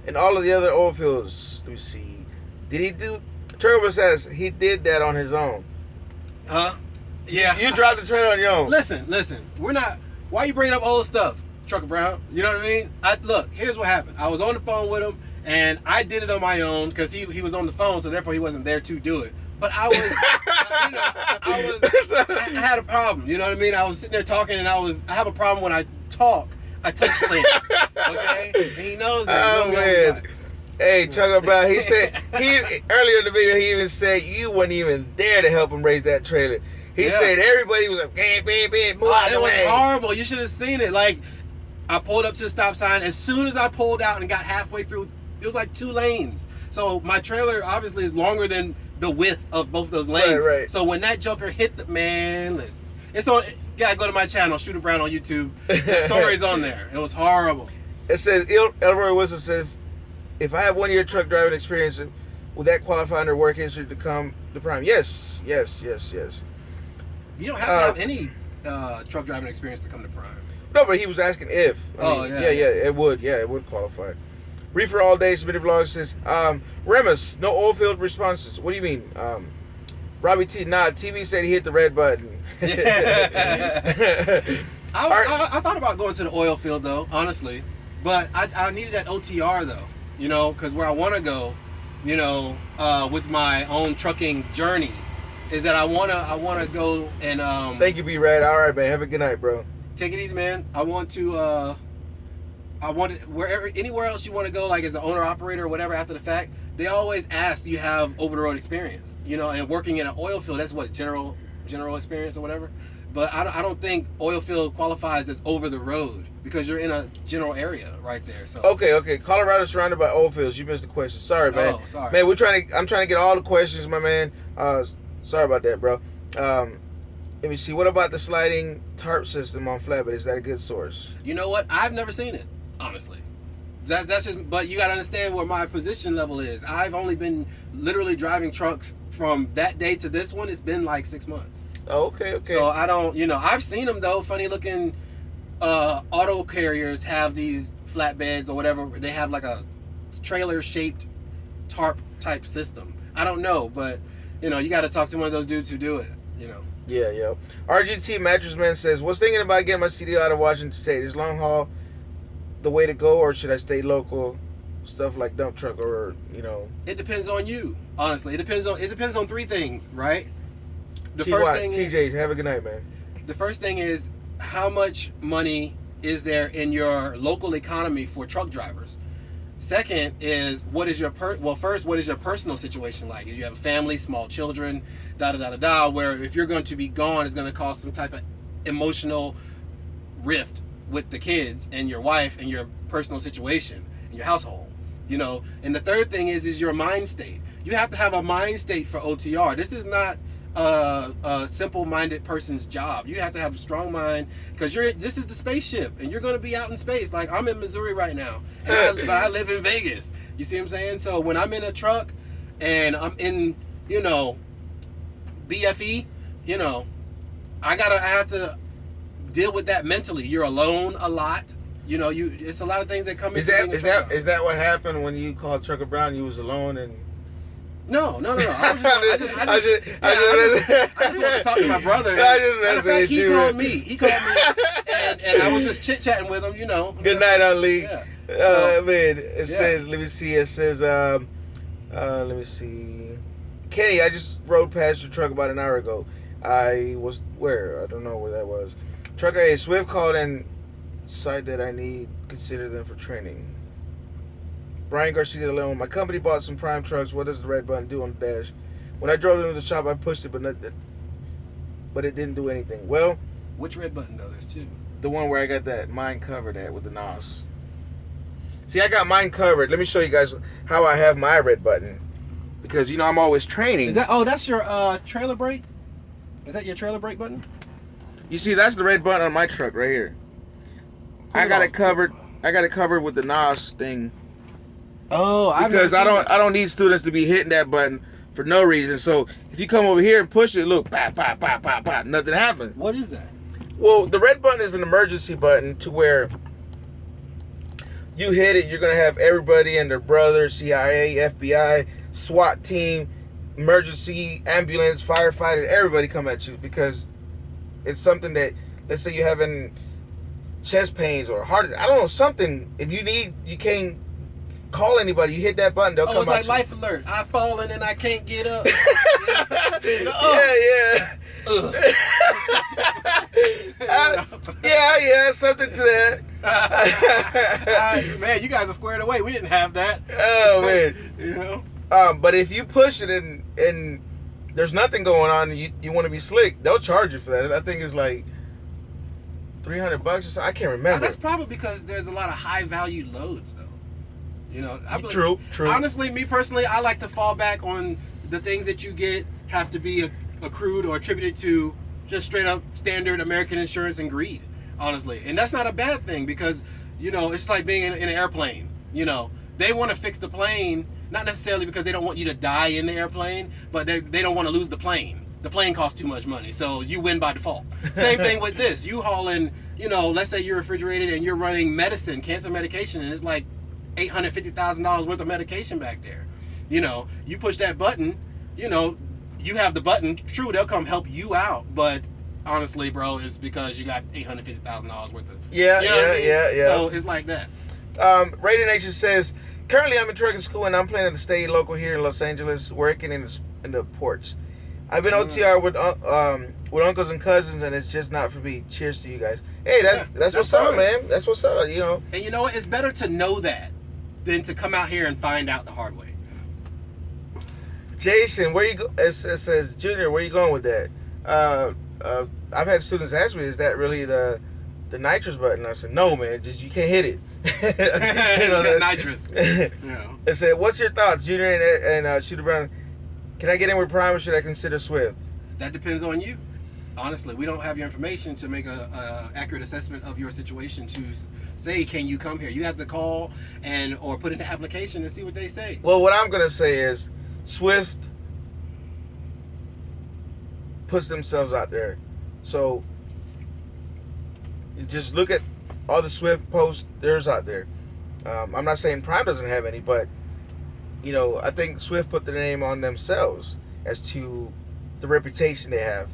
And all of the other oil fields. Let me see. Did he do? Turbo says he did that on his own. Huh? Yeah. You dropped the trailer on your own. Listen. We're not. Why you bringing up old stuff, Trucker Brown? You know what I mean? Look. Here's what happened. I was on the phone with him, and I did it on my own because he was on the phone, so therefore he wasn't there to do it. But I was, I had a problem. You know what I mean? I was sitting there talking, and I have a problem when I talk. I touch things. Okay? And he knows that. Oh man. Hey, Trucker Brown. He said earlier in the video he even said you weren't even there to help him raise that trailer. He said everybody was like, move out the way. It was horrible. You should have seen it. Like I pulled up to the stop sign. As soon as I pulled out and got halfway through, it was like 2 lanes. So my trailer obviously is longer than the width of both those lanes. Right. So when that joker hit listen, it's on. You gotta go to my channel, Shooter Brown on YouTube. The story's on there. It was horrible. It says Elroy Wilson says, if I have 1 year truck driving experience, will that qualify under work history to come to Prime? Yes. You don't have to have any truck driving experience to come to Prime. No, but he was asking if. It would. Yeah, it would qualify. Reefer all day. Submitted vlog says, Remus, no oil field responses. What do you mean? Robbie T. Nah, TV said he hit the red button. I thought about going to the oil field though, honestly, but I needed that OTR though, because where I want to go, with my own trucking journey, is that I wanna go and Thank you, B-Rad. All right, man. Have a good night, bro. Take it easy, man. Anywhere else you want to go, like as an owner operator or whatever after the fact, they always ask, do you have over the road experience? And working in an oil field, that's what general experience or whatever. But I don't think oil field qualifies as over the road because you're in a general area right there. So okay. Colorado surrounded by oil fields. You missed the question. Sorry, man. Oh, sorry. Man, I'm trying to get all the questions, my man. Sorry about that, bro. Let me see. What about the sliding tarp system on flatbed? Is that a good source? You know what? I've never seen it, honestly. That's just. But you gotta understand where my position level is. I've only been literally driving trucks from that day to this one. It's been like 6 months. Oh, okay. So I don't, I've seen them though. Funny looking auto carriers have these flatbeds or whatever. They have like a trailer shaped tarp type system. I don't know, but you got to talk to one of those dudes who do it. Yeah. RGT Mattress Man says, was thinking about getting my CDL out of Washington State. Is long haul the way to go, or should I stay local? Stuff like dump truck, or It depends on you. Honestly, it depends on three things, right? The TJ, first thing TJ, have a good night, man. The first thing is, how much money is there in your local economy for truck drivers? Second is, what is your personal situation like? If you have a family, small children, where if you're going to be gone, it's going to cause some type of emotional rift with the kids and your wife and your personal situation in your household. And the third thing is your mind state. You have to have a mind state for OTR. This is not a simple-minded person's job. You have to have a strong mind, because this is the spaceship, and you're going to be out in space. Like, I'm in Missouri right now, but I live in Vegas. You see what I'm saying? So when I'm in a truck and I'm in, BFE, I have to deal with that mentally. You're alone a lot. It's a lot of things that come into being a truck driver. Is that what happened when you called Trucker Brown? You was alone and. No. I just want to talk to my brother. He called me, and I was just chit chatting with him. Good night, Ali. Yeah. Man, it says. Let me see. It says. Let me see. Kenny, I just rode past your truck about an hour ago. I was where? I don't know where that was. Trucker A Swift called and said that I need consider them for training. Brian Garcia alone. My company bought some prime trucks. What does the red button do on the dash? When I drove into the shop, I pushed it, but it didn't do anything. Well, which red button though? There's two. The one where I got that mine covered at with the NOS. See, I got mine covered. Let me show you guys how I have my red button, because I'm always training. Is that? Oh, that's your trailer brake. Is that your trailer brake button? You see, that's the red button on my truck right here. I got it covered. I got it covered with the NOS thing. Oh, because I don't need students to be hitting that button for no reason. So if you come over here and push it, look, pop, pop, pop, pop, pop, nothing happens. What is that? Well, the red button is an emergency button to where you hit it, you're gonna have everybody and their brother, CIA, FBI, SWAT team, emergency, ambulance, firefighter, everybody come at you, because it's something that, let's say you're having chest pains or heart attack, I don't know, something, if you can't call anybody, you hit that button, they'll come it's like you. Life Alert. I've fallen and I can't get up. Yeah, something to that. Man, you guys are squared away. We didn't have that. Oh man. But if you push it and there's nothing going on, and you want to be slick, they'll charge you for that. I think it's like $300 or something. I can't remember. That's probably because there's a lot of high value loads though. True. Honestly, me personally, I like to fall back on the things that you get have to be accrued or attributed to just straight up standard American insurance and greed, honestly. And that's not a bad thing, because, it's like being in an airplane. They want to fix the plane, not necessarily because they don't want you to die in the airplane, but they don't want to lose the plane. The plane costs too much money, so you win by default. Same thing with this. You hauling, let's say you're refrigerated and you're running medicine, cancer medication, and it's like $850,000 worth of medication back there. You push that button, you have the button. True, they'll come help you out, but honestly, bro, it's because you got $850,000 worth of. Yeah. So it's like that. Radio Nation says, currently I'm in trucking school and I'm planning to stay local here in Los Angeles, working in the ports. I've been OTR with uncles and cousins, and it's just not for me. Cheers to you guys. Hey, that's what's up, man. That's what's up, And you know what? It's better to know that than to come out here and find out the hard way. Jason, where you go? It says, Junior, where you going with that? I've had students ask me, is that really the nitrous button? I said, no, man, just you can't hit it. Nitrous. It said, what's your thoughts, Junior and Shooter Brown? Can I get in with Prime, or should I consider Swift? That depends on you. honestly, we don't have your information to make a accurate assessment of your situation to say, can you come here? You have to call or put in an application and see what they say. Well, what I'm gonna say is, Swift puts themselves out there, so you just look at all the Swift posts there's out there. I'm not saying Prime doesn't have any, but you know, I think Swift put their name on themselves as to the reputation they have.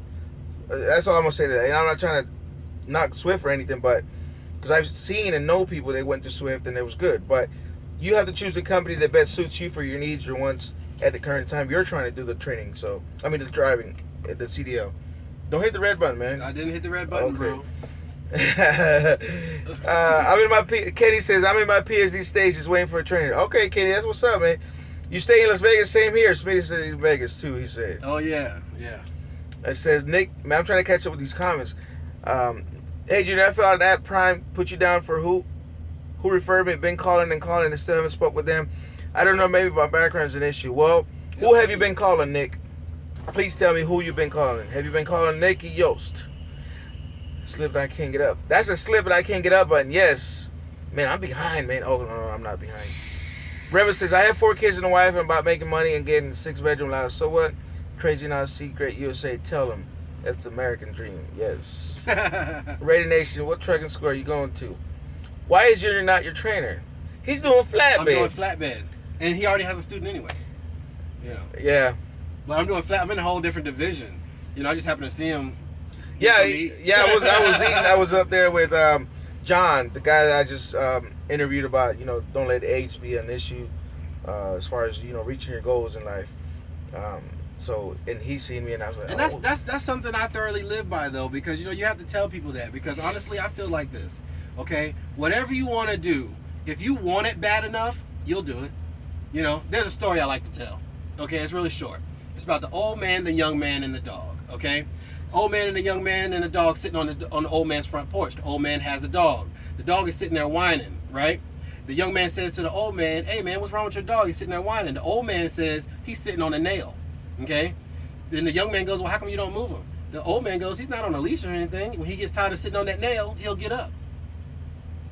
That's all I'm gonna say to that. And I'm not trying to knock Swift or anything, but because I've seen and know people that went to Swift and it was good. But you have to choose the company that best suits you for your needs, your wants at the current time you're trying to do the training. So the driving, the CDL. Don't hit the red button, man. I didn't hit the red button, bro. Katie says, I'm in my PhD stage just waiting for a trainer. Okay, Katie, that's what's up, man. You stay in Las Vegas? Same here. Smitty said in Vegas too, he said. Oh yeah. It says, Nick, man, I'm trying to catch up with these comments. Hey, Junior, I filled out that Prime, put you down for who referred me, been calling and still haven't spoke with them. I don't know, maybe my background is an issue. Well, who have you been calling, Nick? Please tell me who you've been calling. Have you been calling Nikki Yost? Slip that I can't get up. That's a slip that I can't get up button. Yes. Man, I'm behind, man. Oh, no, I'm not behind. Reverend says, I have 4 kids and a wife and about making money and getting a 6-bedroom house. So what? Crazy Now See Great USA. Tell them. That's American dream. Yes. Raider Nation, what trucking school are you going to? Why is Junior not your trainer? He's doing flatbed. I'm doing flatbed. And he already has a student anyway. You know. Yeah. But I'm doing I'm in a whole different division. You know, I just happened to see him. Yeah, I was up there with John, the guy that I just interviewed about, you know, don't let age be an issue as far as, you know, reaching your goals in life. So, and he seen me and I was like, and that's something I thoroughly live by though, because, you know, you have to tell people that, because honestly, I feel like this, okay? Whatever you want to do, if you want it bad enough, you'll do it. You know, there's a story I like to tell. Okay, it's really short. It's about the old man, the young man, and the dog, okay? Old man and the young man and the dog sitting on the old man's front porch. The old man has a dog. The dog is sitting there whining, right? The young man says to the old man, hey man, what's wrong with your dog? He's sitting there whining. The old man says, he's sitting on a nail, okay? Then the young man goes, well, how come you don't move him? The old man goes, he's not on a leash or anything. When he gets tired of sitting on that nail, he'll get up.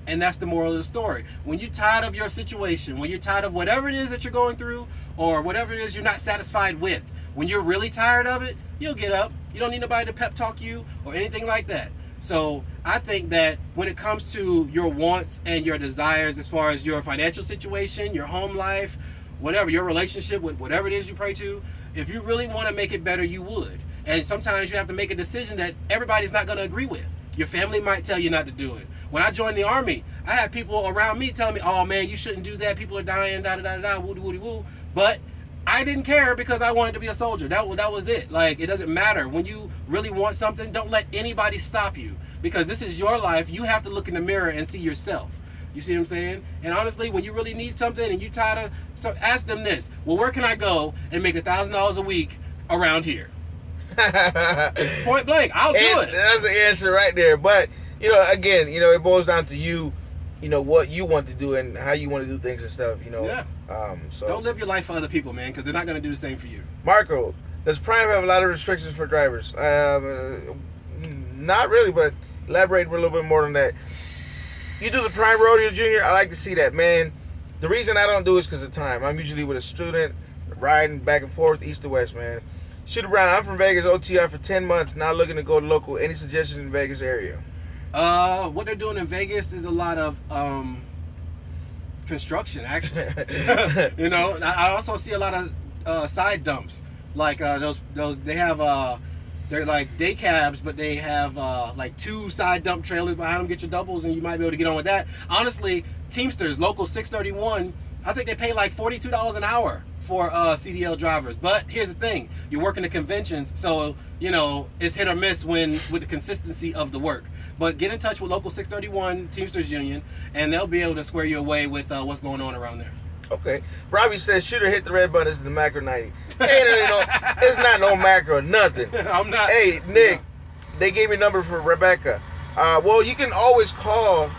And that's the moral of the story. When you're tired of your situation, when you're tired of whatever it is that you're going through, or whatever it is you're not satisfied with, when you're really tired of it, you'll get up. You don't need nobody to pep talk you or anything like that. So I think that when it comes to your wants and your desires, as far as your financial situation, your home life, whatever, your relationship with whatever it is you pray to, if you really want to make it better, you would. And sometimes you have to make a decision that everybody's not going to agree with. Your family might tell you not to do it. When I joined the Army, I had people around me telling me, oh man, you shouldn't do that. People are dying, da-da-da-da-da, woo-de-woo-de-woo. But I didn't care because I wanted to be a soldier. That was it. Like, it doesn't matter. When you really want something, don't let anybody stop you, because this is your life. You have to look in the mirror and see yourself. You see what I'm saying? And honestly, when you really need something and you're tired of, so ask them this. Well, where can I go and make $1,000 a week around here? Point blank. I'll do it. That's the answer right there. But, you know, again, you know, it boils down to you, you know, what you want to do and how you want to do things and stuff, you know. Yeah. So don't live your life for other people, man, because they're not going to do the same for you. Marco, does Prime have a lot of restrictions for drivers? Not really, but elaborate a little bit more on that. You do the Prime Rodeo, Junior, I like to see that, man. The reason I don't do it is because of time. I'm usually with a student, riding back and forth, east to west, man. Shoot around. I'm from Vegas, OTR for 10 months, not looking to go to local. Any suggestions in the Vegas area? What they're doing in Vegas is a lot of construction, actually. You know, I also see a lot of side dumps, like those they have they're like day cabs, but they have like 2 side dump trailers behind them. Get your doubles, and you might be able to get on with that. Honestly, Teamsters, local 631, I think they pay like $42 an hour for CDL drivers. But here's the thing: you're working the conventions, so you know it's hit or miss with the consistency of the work. But get in touch with local 631 Teamsters Union, and they'll be able to square you away with what's going on around there. Okay. Robbie says, shooter hit the red button. It's the macro 90. Hey, no, it's not no macro, nothing. I'm not. Hey, Nick, they gave me a number for Rebecca. Well, you can always call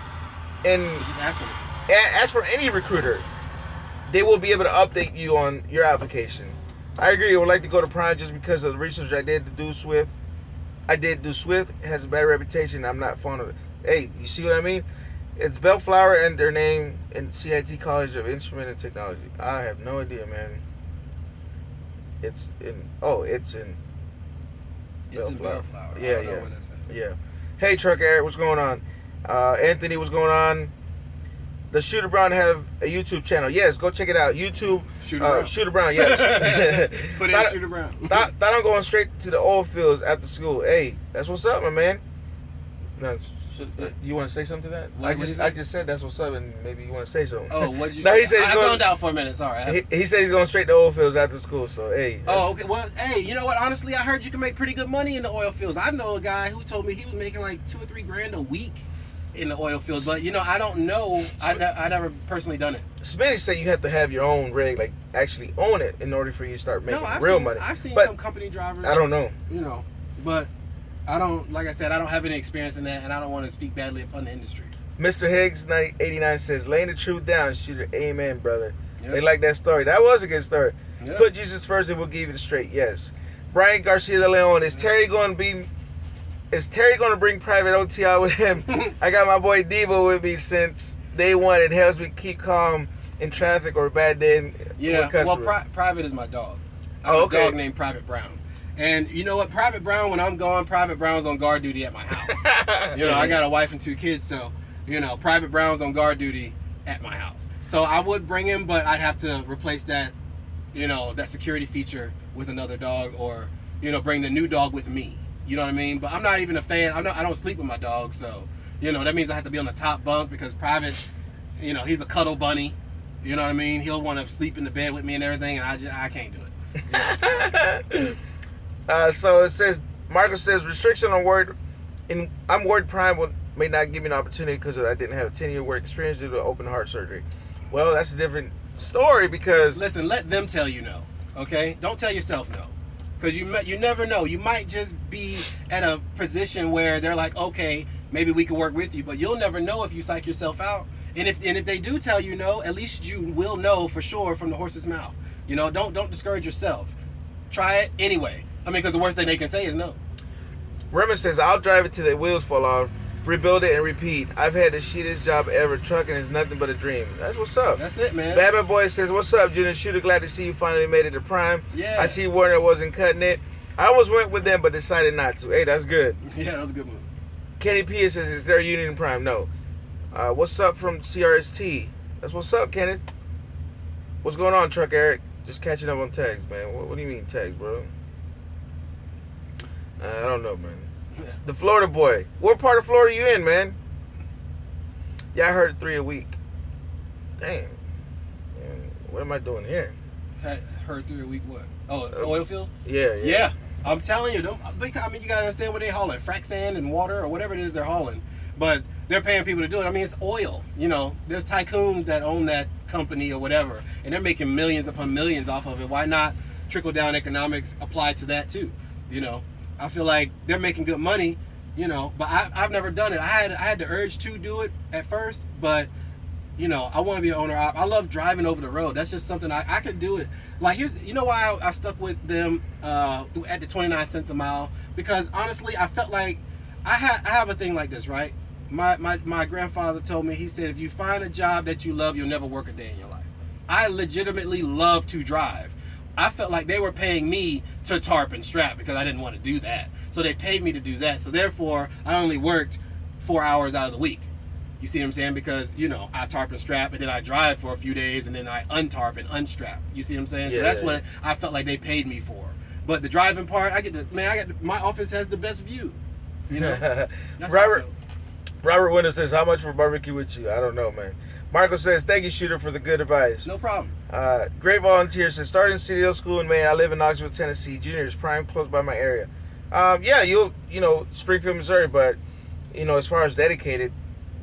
and just ask for it. Ask for any recruiter. They will be able to update you on your application. I agree. I would like to go to Prime just because of the research I did to do Swift. I did do Swift. It has a bad reputation. I'm not fond of it. Hey, you see what I mean? It's Bellflower and their name in CIT College of Instrument and Technology. I have no idea, man. It's in Bellflower. Yeah, yeah. Yeah. Hey, Truck Eric, what's going on? Anthony, what's going on? Does Shooter Brown have a YouTube channel? Yes, go check it out. YouTube. Shooter Brown, yes. Put in Shooter Brown. thought I'm going straight to the oil fields after school. Hey, that's what's up, my man. No, you want to say something to that? I just said that's what's up, and maybe you want to say something. Oh, what did you No, say? he said I zoned out for a minute. Sorry. He said he's going straight to oil fields after school, so hey. Oh, okay. Well, hey, you know what? Honestly, I heard you can make pretty good money in the oil fields. I know a guy who told me he was making like $2 or $3 grand a week in the oil fields, but I don't know. I never personally done it. Smitty said you have to have your own rig, like actually own it, in order for you to start making money. I've seen but some company drivers. I don't know. But I don't. Like I said, I don't have any experience in that, and I don't want to speak badly upon the industry. Mr. Higgs 89 says, "Laying the truth down, Shooter. Amen, brother." Yep. They like that story. That was a good story. Yep. Put Jesus first, and we'll give you the straight. Yes. Brian Garcia de Leon, is Terry going to bring private OTR with him? I got my boy Devo with me since day one. It helps me keep calm in traffic or a bad day. With customers. Well, Private is my dog. I have a dog named Private Brown. And you know what? Private Brown, when I'm gone, Private Brown's on guard duty at my house. I got a wife and 2 kids, so, Private Brown's on guard duty at my house. So I would bring him, but I'd have to replace that, that security feature with another dog, or, bring the new dog with me. You know what I mean? But I'm not even a fan. I don't sleep with my dog, so, that means I have to be on the top bunk, because Private, he's a cuddle bunny. You know what I mean? He'll want to sleep in the bed with me and everything, and I can't do it. So it says, Marcus says, restriction on word. I'm Word Prime may not give me an opportunity because I didn't have a 10-year work experience due to open heart surgery. Well, that's a different story, because listen, let them tell you no, okay? Don't tell yourself no, because you never know. You might just be at a position where they're like, okay, maybe we can work with you, but you'll never know if you psych yourself out. And if they do tell you no, at least you will know for sure from the horse's mouth. Don't discourage yourself. Try it anyway. Because the worst thing they can say is no. Remen says, I'll drive it till the wheels fall off, rebuild it, and repeat. I've had the shittiest job ever. Trucking is nothing but a dream. That's what's up. That's it, man. Batman Boy says, what's up, Junior Shooter? Glad to see you finally made it to Prime. Yeah. I see Werner wasn't cutting it. I almost went with them, but decided not to. Hey, that's good. Yeah, that was a good move. Kenny P says, is there a union in Prime? No. What's up from CRST? That's what's up, Kenneth. What's going on, Truck Eric? Just catching up on tags, man. What do you mean tags, bro? I don't know, man. The Florida boy. What part of Florida you in, man? Yeah, I heard 3 a week. Dang. Man, what am I doing here? Heard 3 a week what? Oh, Oilfield? Yeah. I'm telling you, you gotta understand what they hauling. Frac sand and water or whatever it is they're hauling. But they're paying people to do it. It's oil. There's tycoons that own that company or whatever, and they're making millions upon millions off of it. Why not trickle down economics apply to that too? I feel like they're making good money, but I've never done it. I had the urge to do it at first, but I want to be an owner. I love driving over the road. That's just something I could do it. Like why I stuck with them at the 29 cents a mile, because honestly I felt like I have a thing like this, right? My grandfather told me, he said, if you find a job that you love, you'll never work a day in your life. I legitimately love to drive. I felt like they were paying me to tarp and strap because I didn't want to do that. So they paid me to do that. So therefore, I only worked 4 hours out of the week. You see what I'm saying? Because, I tarp and strap, and then I drive for a few days, and then I untarp and unstrap. You see what I'm saying? So that's what I felt like they paid me for. But the driving part, my office has the best view. Robert Winter says, how much for barbecue with you? I don't know, man. Marco says, thank you, Shooter, for the good advice. No problem. Volunteer says, starting CDL school in May. I live in Knoxville, Tennessee. Junior is Prime, close by my area. Springfield, Missouri, but, as far as dedicated,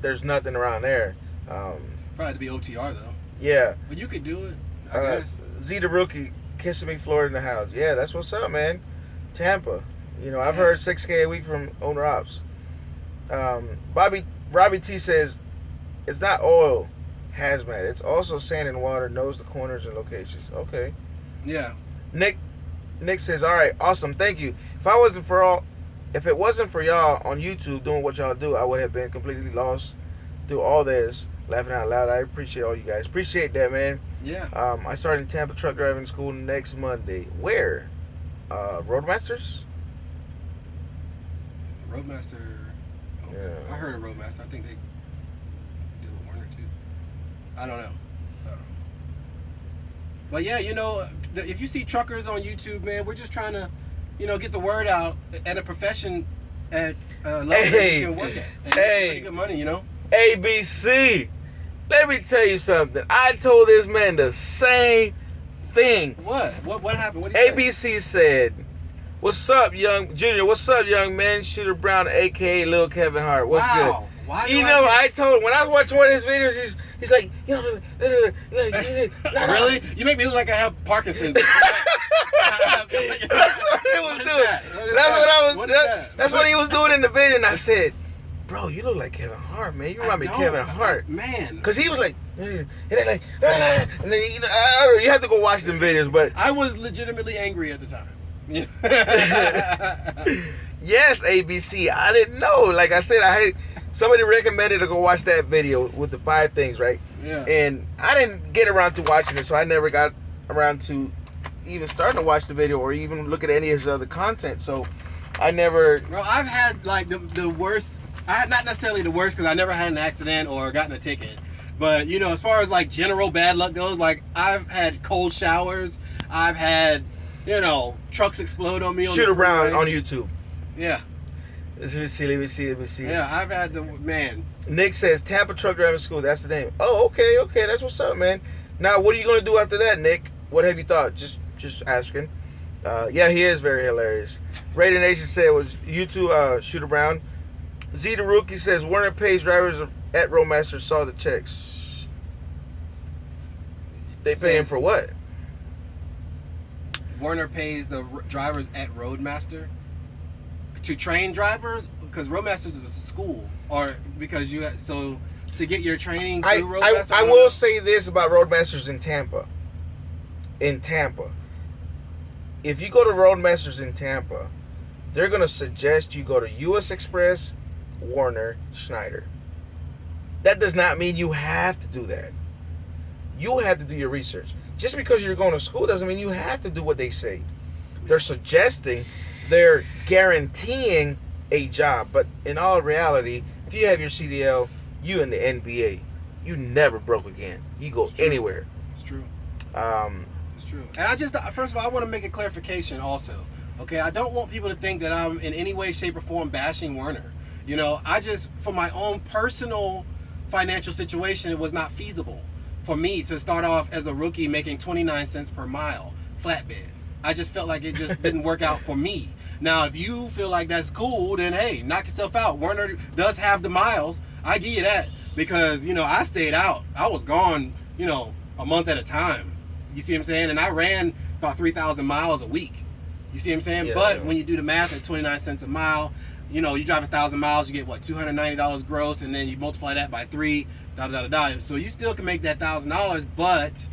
there's nothing around there. Probably to be OTR, though. Yeah. But you could do it, I guess. Z the Rookie, kissing me, Florida in the house. Yeah, that's what's up, man. Tampa. I've heard $6K a week from owner ops. Robbie T says, it's not oil hazmat. It's also sand and water, knows the corners and locations. Okay. Yeah. Nick says, all right, awesome, thank you. If I wasn't for if it wasn't for y'all on YouTube doing what y'all do, I would have been completely lost through all this, laughing out loud. I appreciate all you guys. Appreciate that, man. Yeah. I start in Tampa truck driving school next Monday. Where? Roadmasters? Roadmaster. Oh, Yeah. I heard of Roadmaster. I think they did with Werner too. I don't know. But yeah, you know, if you see truckers on YouTube, man, we're just trying to, you know, get the word out at a profession at a level that you can work at. And it's pretty good money, you know. ABC. Let me tell you something. I told this man the same thing. What happened? What did he say? ABC said, "What's up, young Junior? What's up, young man? Shooter Brown, aka Lil Kevin Hart. What's good?" Why You know, I told when I was watching one of his videos, he's like, you know, really? You make me look like I have Parkinson's. That's what he was doing. That's what he was doing in the video, and I said, "Bro, you look like Kevin Hart, man. You remind me of Kevin Hart, man." Because he was like, and then I don't know, you have to go watch them videos, but I was legitimately angry at the time. Yes, ABC. I didn't know. Like I said, somebody recommended to go watch that video with the 5 things, right? Yeah. And I didn't get around to watching it, so I never got around to even starting to watch the video or even look at any of his other content. So I never. Bro, I've had like the worst. I had not necessarily the worst because I never had an accident or gotten a ticket. But you know, as far as like general bad luck goes, like I've had cold showers. I've had, you know, trucks explode on me. Shooter Brown on YouTube. Yeah. Let me see. Yeah, I've had the man. Nick says Tampa Truck Driving School. That's the name. Oh, okay. That's what's up, man. Now, what are you gonna do after that, Nick? What have you thought? Just asking. Yeah, he is very hilarious. Raider Nation said it was YouTube Shooter Brown. Z the Rookie says Werner pays drivers at Roadmaster saw the checks. They pay him for what? Werner pays the drivers at Roadmaster to train drivers because Roadmasters is a school, or because so to get your training through Roadmaster. I will say this about Roadmasters in Tampa. If you go to Roadmasters in Tampa, they're gonna suggest you go to U.S. Express, Werner, Schneider. That does not mean you have to do that. You have to do your research. Just because you're going to school doesn't mean you have to do what they say. They're suggesting, they're guaranteeing a job. But in all reality, if you have your CDL, you in the NBA, you never broke again. You go anywhere. It's true. It's true. And first of all, I want to make a clarification also. Okay, I don't want people to think that I'm in any way, shape, or form bashing Werner. You know, for my own personal financial situation, it was not feasible for me to start off as a rookie making 29 cents per mile flatbed. I just felt like it just didn't work out for me. Now, if you feel like that's cool, then hey, knock yourself out. Werner does have the miles. I give you that because, you know, I stayed out. I was gone, you know, a month at a time. You see what I'm saying? And I ran about 3,000 miles a week. You see what I'm saying? Yeah, but when you do the math at 29 cents a mile, you know, you drive 1,000 miles, you get what, $290 gross, and then you multiply that by 3, So you still can make that $1,000, but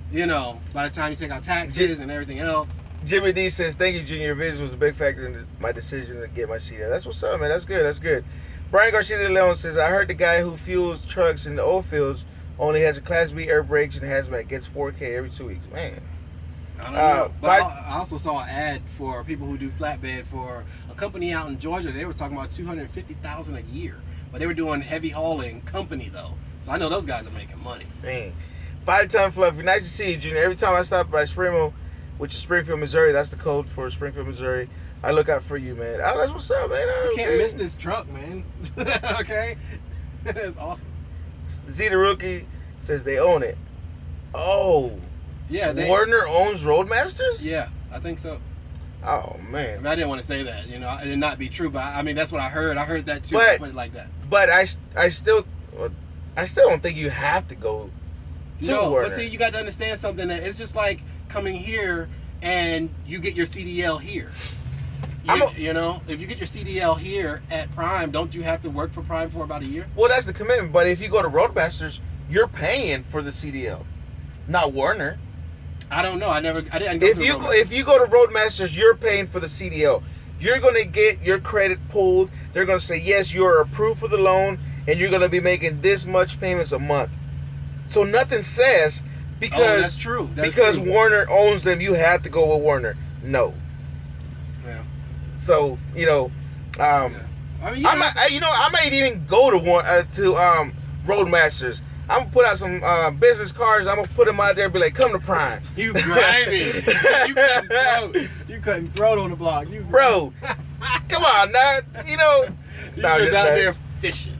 you know, by the time you take out taxes and everything else. Jimmy D says, "Thank you, Junior. Your videos was a big factor in my decision to get my CDL." That's what's up, man. That's good. Brian Garcia de Leon says, "I heard the guy who fuels trucks in the Oilfields only has a Class B air brakes and hazmat, gets $4K every 2 weeks." Man. I don't know. But I also saw an ad for people who do flatbed for a company out in Georgia. They were talking about $250,000 a year, but they were doing heavy hauling company though. So I know those guys are making money. Dang. 5-ton Fluffy. Nice to see you, Junior. Every time I stop by Springfield, which is Springfield, Missouri, that's the code for Springfield, Missouri, I look out for you, man. Oh, that's what's up, man. You can't miss this truck, man. Okay? It's awesome. Z the Rookie says they own it. Oh. Yeah, Werner owns Roadmasters? Yeah, I think so. Oh, man. I mean, I didn't want to say that, you know, it did not be true, but I mean, that's what I heard. I heard that too. I put it like that. But I still don't think you have to go to Werner. But see, you got to understand something. That it's just like coming here and you get your CDL here. You know, if you get your CDL here at Prime, don't you have to work for Prime for about a year? Well, that's the commitment. But if you go to Roadmasters, you're paying for the CDL, not Werner. I don't know. I didn't go If you go to Roadmasters, you're paying for the CDL. you're going to get your credit pulled. They're going to say, yes, you're approved for the loan, and you're going to be making this much payments a month. So nothing says because that's true. Because Werner owns them, you have to go with Werner. No. Yeah. So I mean, I might even go to Roadmasters. I'm gonna put out some business cards. I'm gonna put them out there and be like, "Come to Prime." You grimy. You cutting throat on the block. Bro, come on, now. You was out there fishing.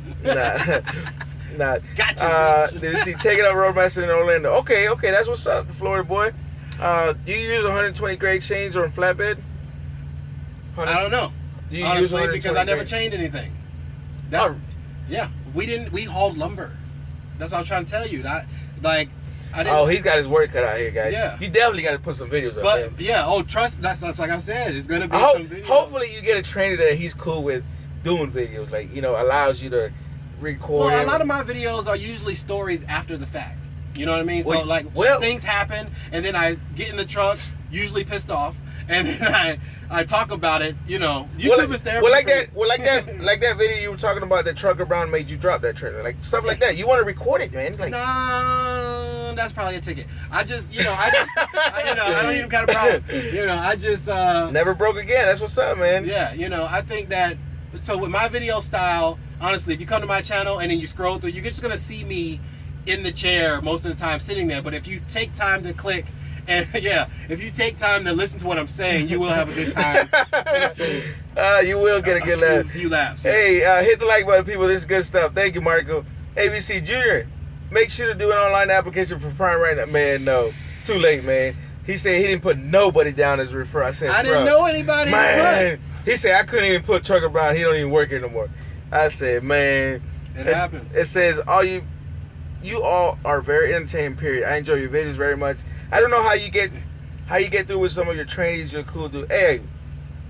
Nah. Gotcha. Did you see taking up Roadmaster in Orlando? Okay, that's what's up, the Florida boy. Do you use 120 grade chains or in flatbed? I don't know. Honestly, because I never chained anything. Yeah, we hauled lumber. That's what I'm trying to tell you. I didn't. Oh, he's got his work cut out here, guys. Yeah. You definitely got to put some videos up. But yeah, trust. That's like I said. It's gonna be some videos. Hopefully, you get a trainer that he's cool with doing videos, like allows you to record. Well, a lot of my videos are usually stories after the fact. You know what I mean? So things happen, and then I get in the truck, usually pissed off, and then I talk about it. YouTube is therapy. Like that video you were talking about that Trucker Brown made you drop that trailer, like stuff like that. You want to record it, man? Like, no, that's probably a ticket. I don't even kind of problem. I just never broke again. That's what's up, man. Yeah, I think that. So with my video style, honestly, if you come to my channel and then you scroll through, you're just gonna see me in the chair most of the time sitting there. But if you take time to click. And if you take time to listen to what I'm saying, you will have a good time. You will get a good laugh. A few laughs. Hey, hit the like button, people. This is good stuff. Thank you, Marco. ABC Junior, make sure to do an online application for Prime right now. Man, no. It's too late, man. He said he didn't put nobody down as a referral. I said, I didn't know anybody. Man. He said, I couldn't even put Trucker Brown. He don't even work here no more. I said, man. It happens. It says, you all are very entertaining, period. I enjoy your videos very much. I don't know how you get through with some of your trainees. You're a cool dude. Hey,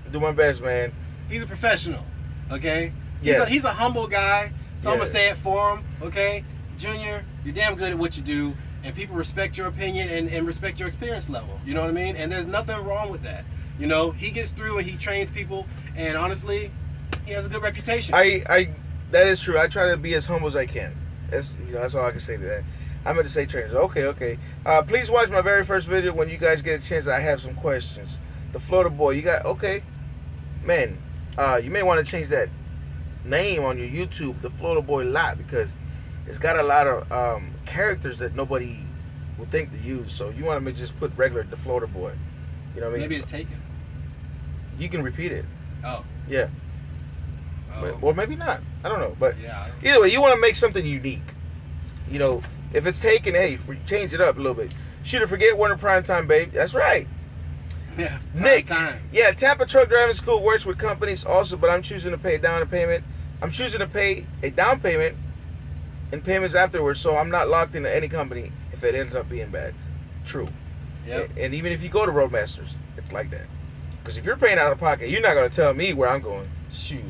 I do my best, man. He's a professional, okay? Yeah. He's a humble guy, so I'm going to say it for him, okay? Junior, you're damn good at what you do, and people respect your opinion and respect your experience level. You know what I mean? And there's nothing wrong with that. He gets through and he trains people, and honestly, he has a good reputation. That is true. I try to be as humble as I can. That's all I can say to that. I meant to say trainers. Okay. Please watch my very first video when you guys get a chance. I have some questions. The Florida boy, you got man. You may want to change that name on your YouTube, the Florida boy, lot, because it's got a lot of characters that nobody would think to use. So you want to just put regular the Florida boy. You know what I mean? Maybe it's taken. You can repeat it. Oh. Yeah. Oh. Or maybe not. I don't know. But yeah, either way, you want to make something unique. If it's taken, hey, change it up a little bit. Shoot or forget Werner Primetime, babe. That's right. Yeah, Nick. Time. Yeah, Tampa Truck Driving School works with companies also, but I'm choosing to pay a down payment. I'm choosing to pay a down payment and payments afterwards, so I'm not locked into any company if it ends up being bad. True. Yep. And even if you go to Roadmasters, it's like that. Because if you're paying out of pocket, you're not going to tell me where I'm going. Shoot.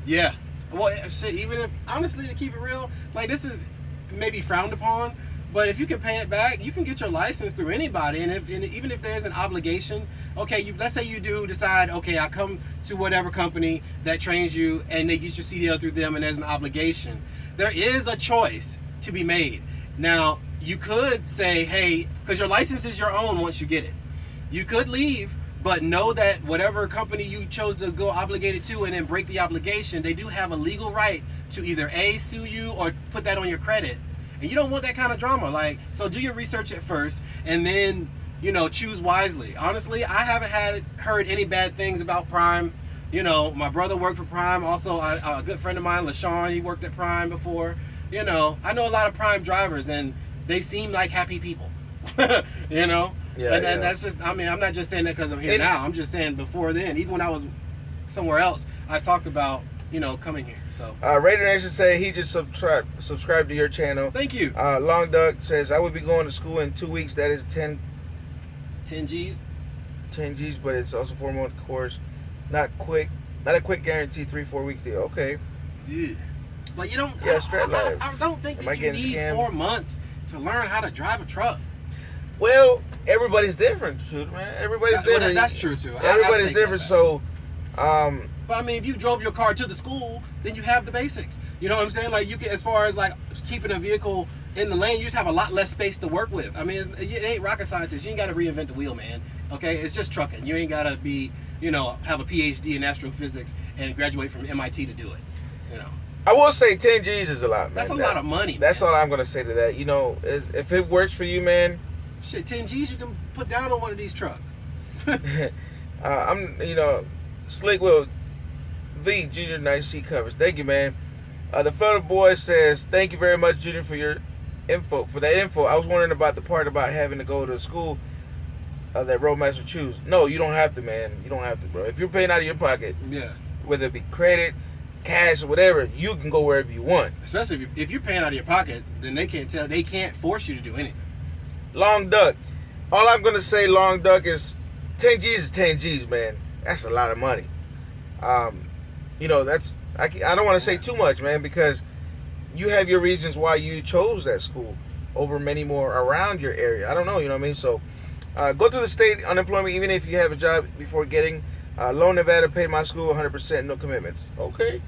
Yeah. Well, shit, even if, honestly, to keep it real, like, this is maybe frowned upon, but if you can pay it back, you can get your license through anybody. And even if there's an obligation, okay, let's say you do decide, okay, I come to whatever company that trains you and they get your CDL through them and there's an obligation. There is a choice to be made. Now, you could say, hey, because your license is your own once you get it. You could leave, but know that whatever company you chose to go obligated to and then break the obligation, they do have a legal right to either A, sue you, or put that on your credit. And you don't want that kind of drama. So do your research at first and then, choose wisely. Honestly, I haven't heard any bad things about Prime. My brother worked for Prime. Also, a good friend of mine, LaShawn, he worked at Prime before. I know a lot of Prime drivers and they seem like happy people. Yeah, and that's just, I'm not just saying that because I'm here now. I'm just saying before then, even when I was somewhere else, I talked about, coming here. So Raider Nation said he just subscribed to your channel. Thank you. Long Duck says, I would be going to school in 2 weeks. That is 10 G's. 10 G's, but it's also 4-month course. Not a quick guarantee, 3-4 week deal. Okay. Yeah. But you don't. Yeah, straight life. I don't think that you need 4 months to learn how to drive a truck. Well, everybody's different, man. Everybody's different. That's true too. Everybody's different. So, But I mean, if you drove your car to the school, then you have the basics. You know what I'm saying? Like you can, as far as like keeping a vehicle in the lane, you just have a lot less space to work with. I mean, it ain't rocket scientist. You ain't got to reinvent the wheel, man. Okay, it's just trucking. You ain't got to be, have a PhD in astrophysics and graduate from MIT to do it. I will say 10 G's is a lot, man. That's a lot of money. That's man. all I'm gonna say to that. If it works for you, man. Shit, 10 G's you can put down on one of these trucks. Slick Will V Junior nice seat covers. Thank you, man. The Flutter Boy says, thank you very much, Junior, for your info. For that info, I was wondering about the part about having to go to school that Roadmaster choose. No, you don't have to, man. You don't have to, bro. If you're paying out of your pocket, yeah, whether it be credit, cash, or whatever, you can go wherever you want. Especially if you're paying out of your pocket, then they can't force you to do anything. Long Duck. All I'm gonna say, Long Duck, is 10 G's is 10 G's, man. That's a lot of money. That's I don't want to say too much, man, because you have your reasons why you chose that school over many more around your area. I don't know, you know what I mean? So go through the state unemployment, even if you have a job, before getting Loan Nevada, pay my school 100%, no commitments. Okay.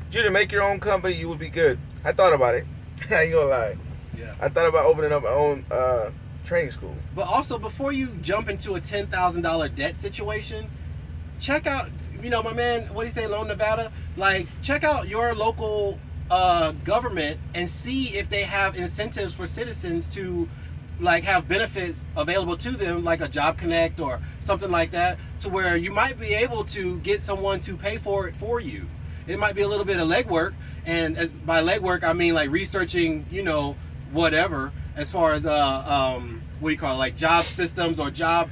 Junior, make your own company, you would be good. I thought about it. I ain't gonna lie. Yeah. I thought about opening up my own training school. But also, before you jump into a $10,000 debt situation, check out, my man, what do you say, Loan Nevada? Like, check out your local government and see if they have incentives for citizens to, like, have benefits available to them, like a Job Connect or something like that, to where you might be able to get someone to pay for it for you. It might be a little bit of legwork, and by legwork, I mean, like, researching, whatever, as far as, like job systems or job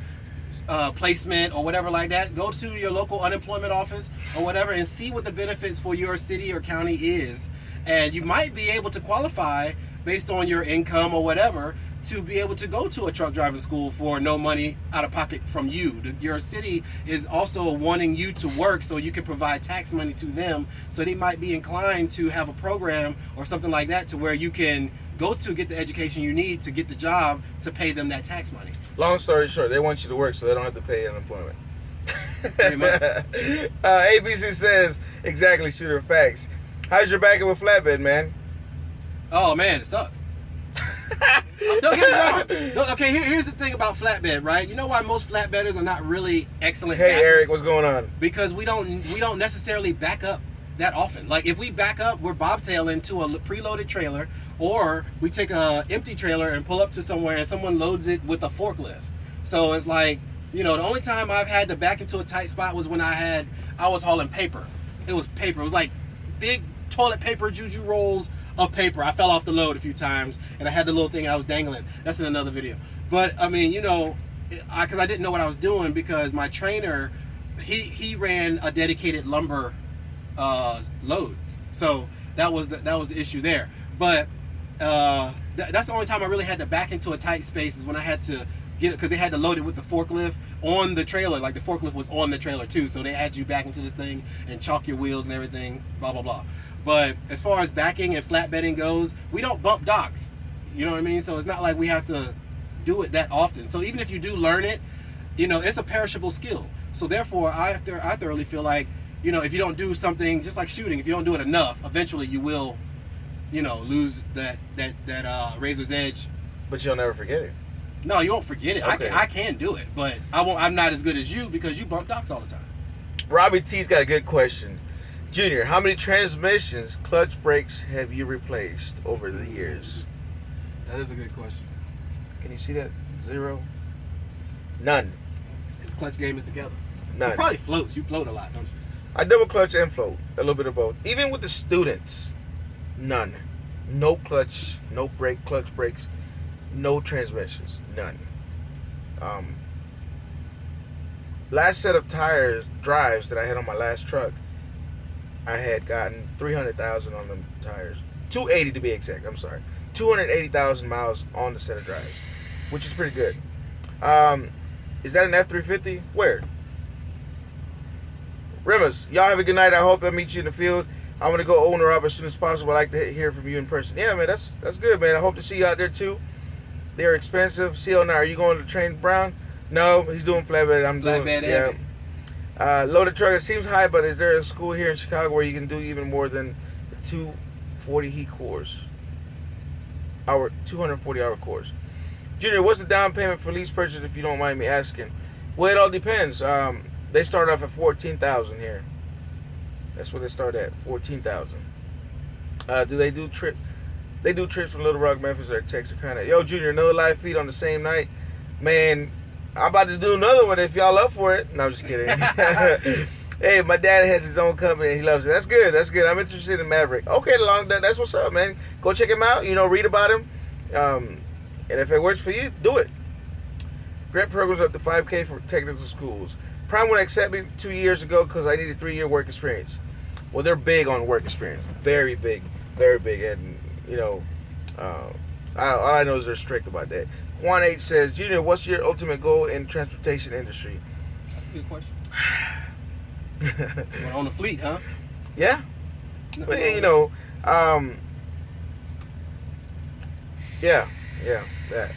placement or whatever like that. Go to your local unemployment office or whatever and see what the benefits for your city or county is. And you might be able to qualify based on your income or whatever to be able to go to a truck driving school for no money out of pocket from you. Your city is also wanting you to work so you can provide tax money to them, so they might be inclined to have a program or something like that to where you can go to get the education you need to get the job to pay them that tax money. Long story short, they want you to work so they don't have to pay unemployment. Pretty much. ABC says, exactly, Shooter, facts. How's your backing with Flatbed, man? Oh, man, it sucks. Don't get me wrong. Okay, here's the thing about flatbed, right? You know why most flatbedders are not really excellent Hey, backers? Eric, what's going on? Because we don't necessarily back up that often. Like, if we back up, we're bobtailing to a preloaded trailer, or we take a empty trailer and pull up to somewhere and someone loads it with a forklift. So it's like, the only time I've had to back into a tight spot was when I was hauling paper. It was paper. It was like big toilet paper, juju rolls of paper. I fell off the load a few times, and I had the little thing and I was dangling. That's in another video. But I mean, because I didn't know what I was doing, because my trainer, he ran a dedicated lumber load, so that was the issue there. But that's the only time I really had to back into a tight space, is when I had to get it, because they had to load it with the forklift on the trailer. Like, the forklift was on the trailer too, so they had you back into this thing and chalk your wheels and everything, blah blah blah. But as far as backing and flatbedding goes, we don't bump docks. You know what I mean? So it's not like we have to do it that often. So even if you do learn it, it's a perishable skill. So therefore, I thoroughly feel like, if you don't do something, just like shooting, if you don't do it enough, eventually you will, lose that razor's edge. But you'll never forget it. No, you won't forget it. Okay. I can do it, but I'm not as good as you, because you bump docks all the time. Robbie T's got a good question. Junior, how many transmissions, clutch brakes have you replaced over the years? That is a good question. Can you see that? 0? None. His clutch game is together. None. He probably floats. You float a lot, don't you? I double clutch and float. A little bit of both. Even with the students, none. No clutch, no brake, clutch brakes, no transmissions, none. Last set of drives that I had on my last truck, I had gotten 300,000 on them tires. 280 to be exact, I'm sorry. 280,000 miles on the set of drives, which is pretty good. Is that an F-350? Where? Rimas, y'all have a good night. I hope I meet you in the field. I'm going to go owner up as soon as possible. I'd like to hear from you in person. Yeah, man, that's good, man. I hope to see you out there, too. They're expensive. CL9, are you going to train Brown? No, he's doing flatbed. I'm flatbed doing, yeah. Loaded truck, it seems high, but is there a school here in Chicago where you can do even more than the 240 heat course? 240 hour course. Junior, what's the down payment for lease purchase if you don't mind me asking? Well, it all depends. They start off at $14,000 here. That's what they start at, $14,000. Do they do trip? They do trips from Little Rock, Memphis, or Texas, kind of. Yo, Junior, another live feed on the same night. Man, I'm about to do another one if y'all up for it. No, I'm just kidding. Hey, my dad has his own company and he loves it. That's good. That's good. I'm interested in Maverick. Okay, that's what's up, man. Go check him out. Read about him. And if it works for you, do it. Grant programs up to $5K for technical schools. Prime would accept me 2 years ago because I needed 3-year work experience. Well, they're big on work experience. Very big. Very big. And, all I know is they're strict about that. Juan H says, Junior, what's your ultimate goal in transportation industry? That's a good question. You own a fleet, huh? Yeah. No. But, yeah, that.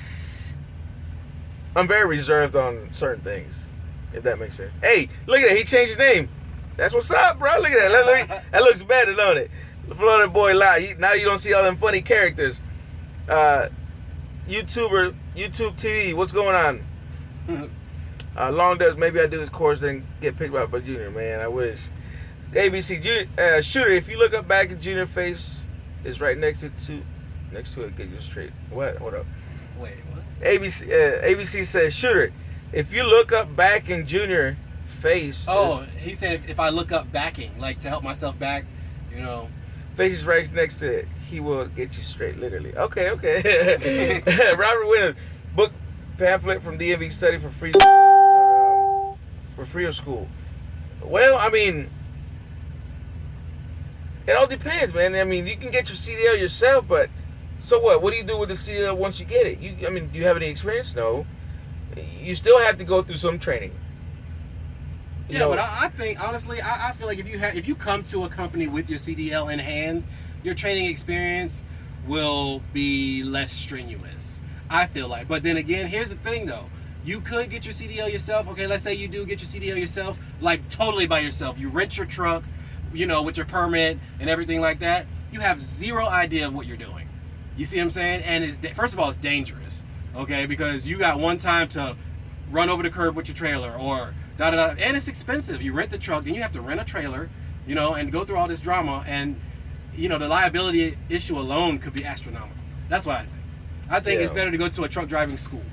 I'm very reserved on certain things, if that makes sense. Hey, look at that. He changed his name. That's what's up, bro. Look at that. That looks better, don't it? Florida boy live. Now you don't see all them funny characters. YouTube TV, what's going on? Long does maybe I do this course then get picked up by Junior. Man, I wish. ABC Junior Shooter. If you look up back at Junior face, is right next to it. Get you straight. What? Hold up. Wait, what? ABC says Shooter. If you look up back in Junior face. Oh, he said if I look up backing, like to help myself back, Face is right next to it. He will get you straight, literally. Okay. Robert Winners. Book pamphlet from DMV study for free of school. Well, I mean, it all depends, man. I mean, you can get your CDL yourself, but so what? What do you do with the CDL once you get it? Do you have any experience? No. You still have to go through some training. But I think honestly, I feel like if you come to a company with your CDL in hand, your training experience will be less strenuous. I feel like. But then again, here's the thing though. You could get your CDL yourself. Okay, let's say you do get your CDL yourself, like totally by yourself. You rent your truck, with your permit and everything like that. You have zero idea of what you're doing. You see what I'm saying? And first of all, it's dangerous. Okay, because you got one time to run over the curb with your trailer or and it's expensive. You rent the truck, then you have to rent a trailer, and go through all this drama, and the liability issue alone could be astronomical. That's what I think. I think it's better to go to a truck driving school.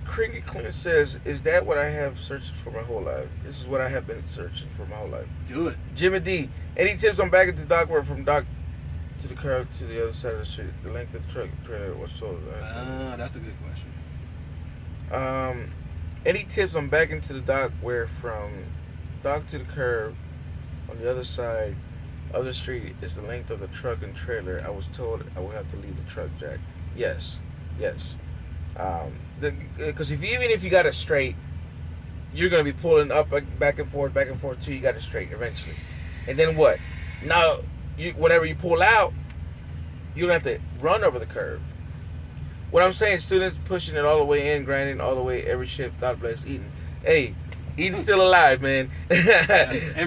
Crinkly Clean says, is that what I have searched for my whole life? This is what I have been searching for my whole life. Do it. Jimmy D, any tips on back into dock work from dock to the curb to the other side of the street? The length of the truck trailer was told. That's a good question. Any tips on back into the dock where from dock to the curb on the other side of the street is the length of the truck and trailer? I was told I would have to leave the truck jacked. Yes. Because even if you got it straight, you're going to be pulling up back and forth till you got it straight eventually. And then what? Now, whenever you pull out, you're going to have to run over the curb. What I'm saying, students pushing it all the way in, grinding all the way every shift. God bless Eden. Hey, Eden's still alive, man.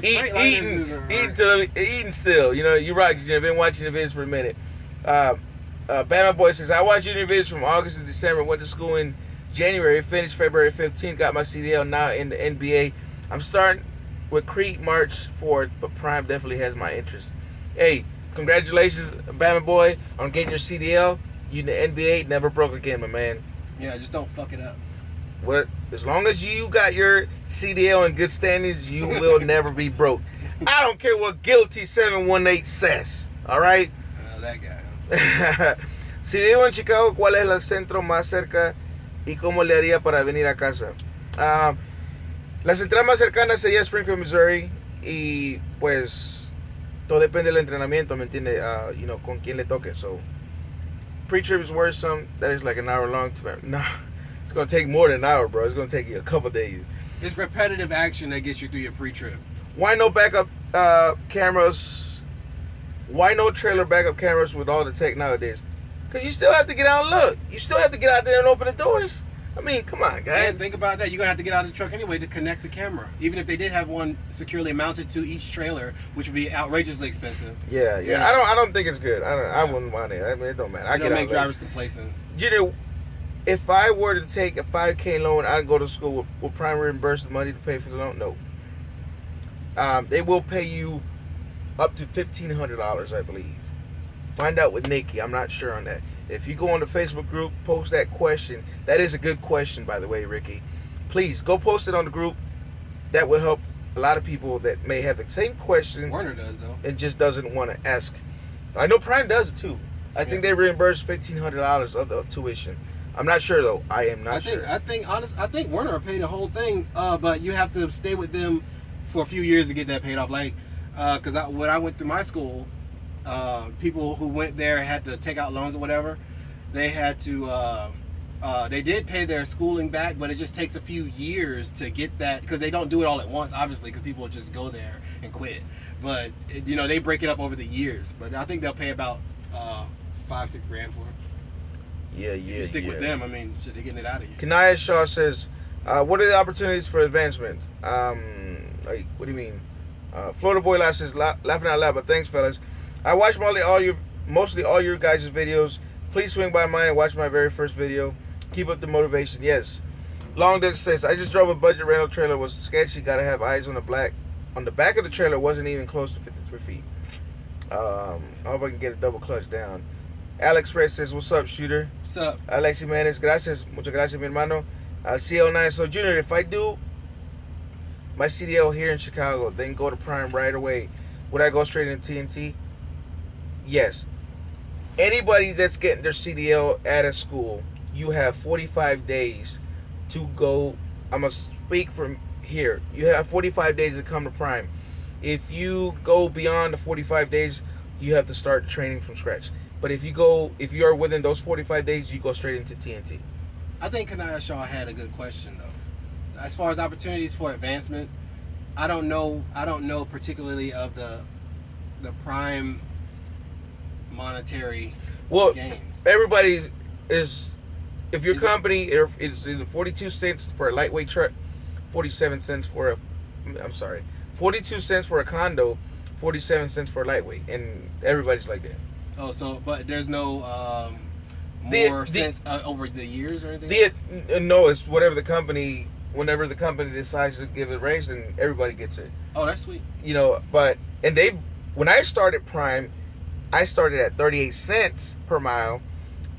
Eating still. You rock. You've been watching the videos for a minute. Bama Boy says, I watched Junior videos from August and December. Went to school in January. Finished February 15th. Got my CDL now in the NBA. I'm starting with Crete March 4th, but Prime definitely has my interest. Hey, congratulations, Bama Boy, on getting your CDL. You in the NBA, never broke again, my man. Yeah, just don't fuck it up. Well, as long as you got your CDL in good standings, you will never be broke. I don't care what Guilty 718 says. All right? That guy. Si vivo en Chicago, ¿cuál es el centro más cerca y cómo le haría para venir a casa? La central más cercana sería Springfield, Missouri, y pues todo depende del entrenamiento, ¿me entiende? Con quién le toque. So, pre-trip is worrisome. That is like an hour long. No, it's going to take more than an hour, bro. It's going to take you a couple days. It's repetitive action that gets you through your pre-trip. Why no backup cameras? Why no trailer backup cameras with all the tech nowadays? Because you still have to get out and look. You still have to get out there and open the doors. I mean, come on, guys. And think about that. You're gonna have to get out of the truck anyway to connect the camera. Even if they did have one securely mounted to each trailer, which would be outrageously expensive. Yeah. You know? I don't think it's good. I wouldn't want it. I mean, it don't matter. I Don't get make out drivers complacent. Junior, if I were to take a $5K loan, I'd go to school. Will Prime reimburse the money to pay for the loan? No. They will pay you up to $1,500, I believe. Find out with Nikki. I'm not sure on that. If you go on the Facebook group, post that question. That is a good question, by the way, Ricky. Please go post it on the group. That will help a lot of people that may have the same question. Werner does though, and just doesn't want to ask. I know Prime does it too. I think they reimburse $1,500 of the tuition. I'm not sure though. I am not sure. I think Werner paid the whole thing, but you have to stay with them for a few years to get that paid off. Like, because when I went through my school, people who went there had to take out loans or whatever. They had to. They did pay their schooling back, but it just takes a few years to get that because they don't do it all at once, obviously, because people just go there and quit. But they break it up over the years. But I think they'll pay about $5-6 grand for it. Yeah. If you stick with them, I mean, they're getting it out of you. Kanaya Shaw says, "What are the opportunities for advancement?" Like, what do you mean? Florida Boy Laugh says, "Laughing out loud," but thanks, fellas. I watch mostly all your guys' videos. Please swing by mine and watch my very first video. Keep up the motivation. Yes. Long Dick says, "I just drove a budget rental trailer. It was sketchy. Gotta have eyes on the back of the trailer. Wasn't even close to 53 feet. I hope I can get a double clutch down." Alex Red says, "What's up, shooter?" What's up? Alex Jimenez, gracias. Muchas gracias, mi hermano. CL9. So, Junior, if I do my CDL here in Chicago, then go to Prime right away, would I go straight into TNT? Yes. Anybody that's getting their CDL at a school, you have 45 days to go. I'm going to speak from here. You have 45 days to come to Prime. If you go beyond the 45 days, you have to start training from scratch. But if you are within those 45 days, you go straight into TNT. I think Kanaya Shaw had a good question though. As far as opportunities for advancement, I don't know particularly of the prime monetary gains. Everybody is, if your company is either 42 cents for a lightweight truck, 47 cents for a 42 cents for a condo, 47 cents for a lightweight, and everybody's like that. Oh, so but there's no more cents over the years or anything? No, it's whatever the company. Whenever the company decides to give it a raise, then everybody gets it. Oh, that's sweet. When I started Prime, I started at 38 cents per mile,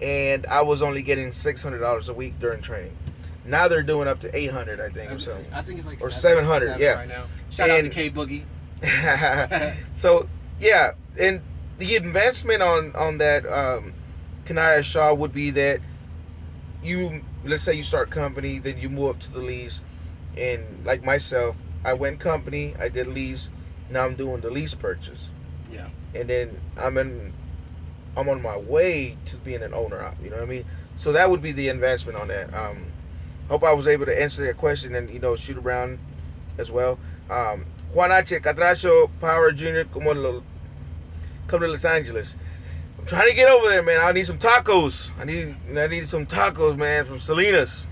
and I was only getting $600 a week during training. Now they're doing up to 800, I think. So I think it's like or 700. Yeah. Right now. Shout out to K Boogie. So yeah, and the advancement on that Kanaya Shaw would be that let's say you start company, then you move up to the lease, and like myself, I went company, I did lease, now I'm doing the lease purchase. Yeah. And then I'm on my way to being an owner op, you know what I mean? So that would be the advancement on that. Hope I was able to answer that question and shoot around as well. Juan H. Catracho Power Jr. Come to Los Angeles. I'm trying to get over there, man. I need some tacos. I need some tacos, man, from Salinas.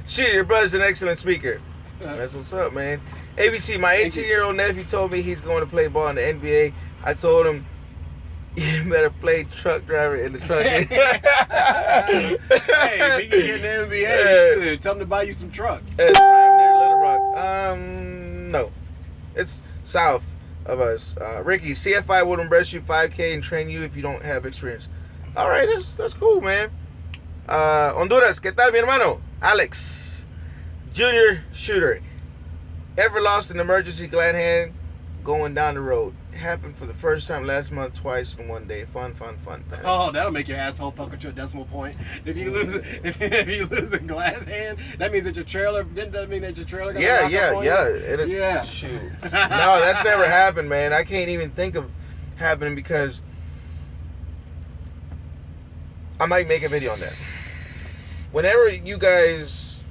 Shit, your brother's an excellent speaker. That's what's up, man. ABC, my 18-year-old nephew told me he's going to play ball in the NBA. I told him, you better play truck driver in the truck. Hey, if he can get in the NBA, tell him to buy you some trucks. It's right near Little Rock. No. It's south of us. Ricky, CFI will reimburse you $5K and train you if you don't have experience. All right, that's cool, man. Honduras, ¿qué tal, mi hermano? Alex, junior shooter. Ever lost an emergency glad hand going down the road? It happened for the first time last month, twice in one day. Fun. Oh, that'll make your asshole pucker to a decimal point. If you lose a glass hand, that means that your trailer. Didn't that mean that your trailer? Yeah. Shoot. No, that's never happened, man. I can't even think of happening because I might make a video on that. Whenever you guys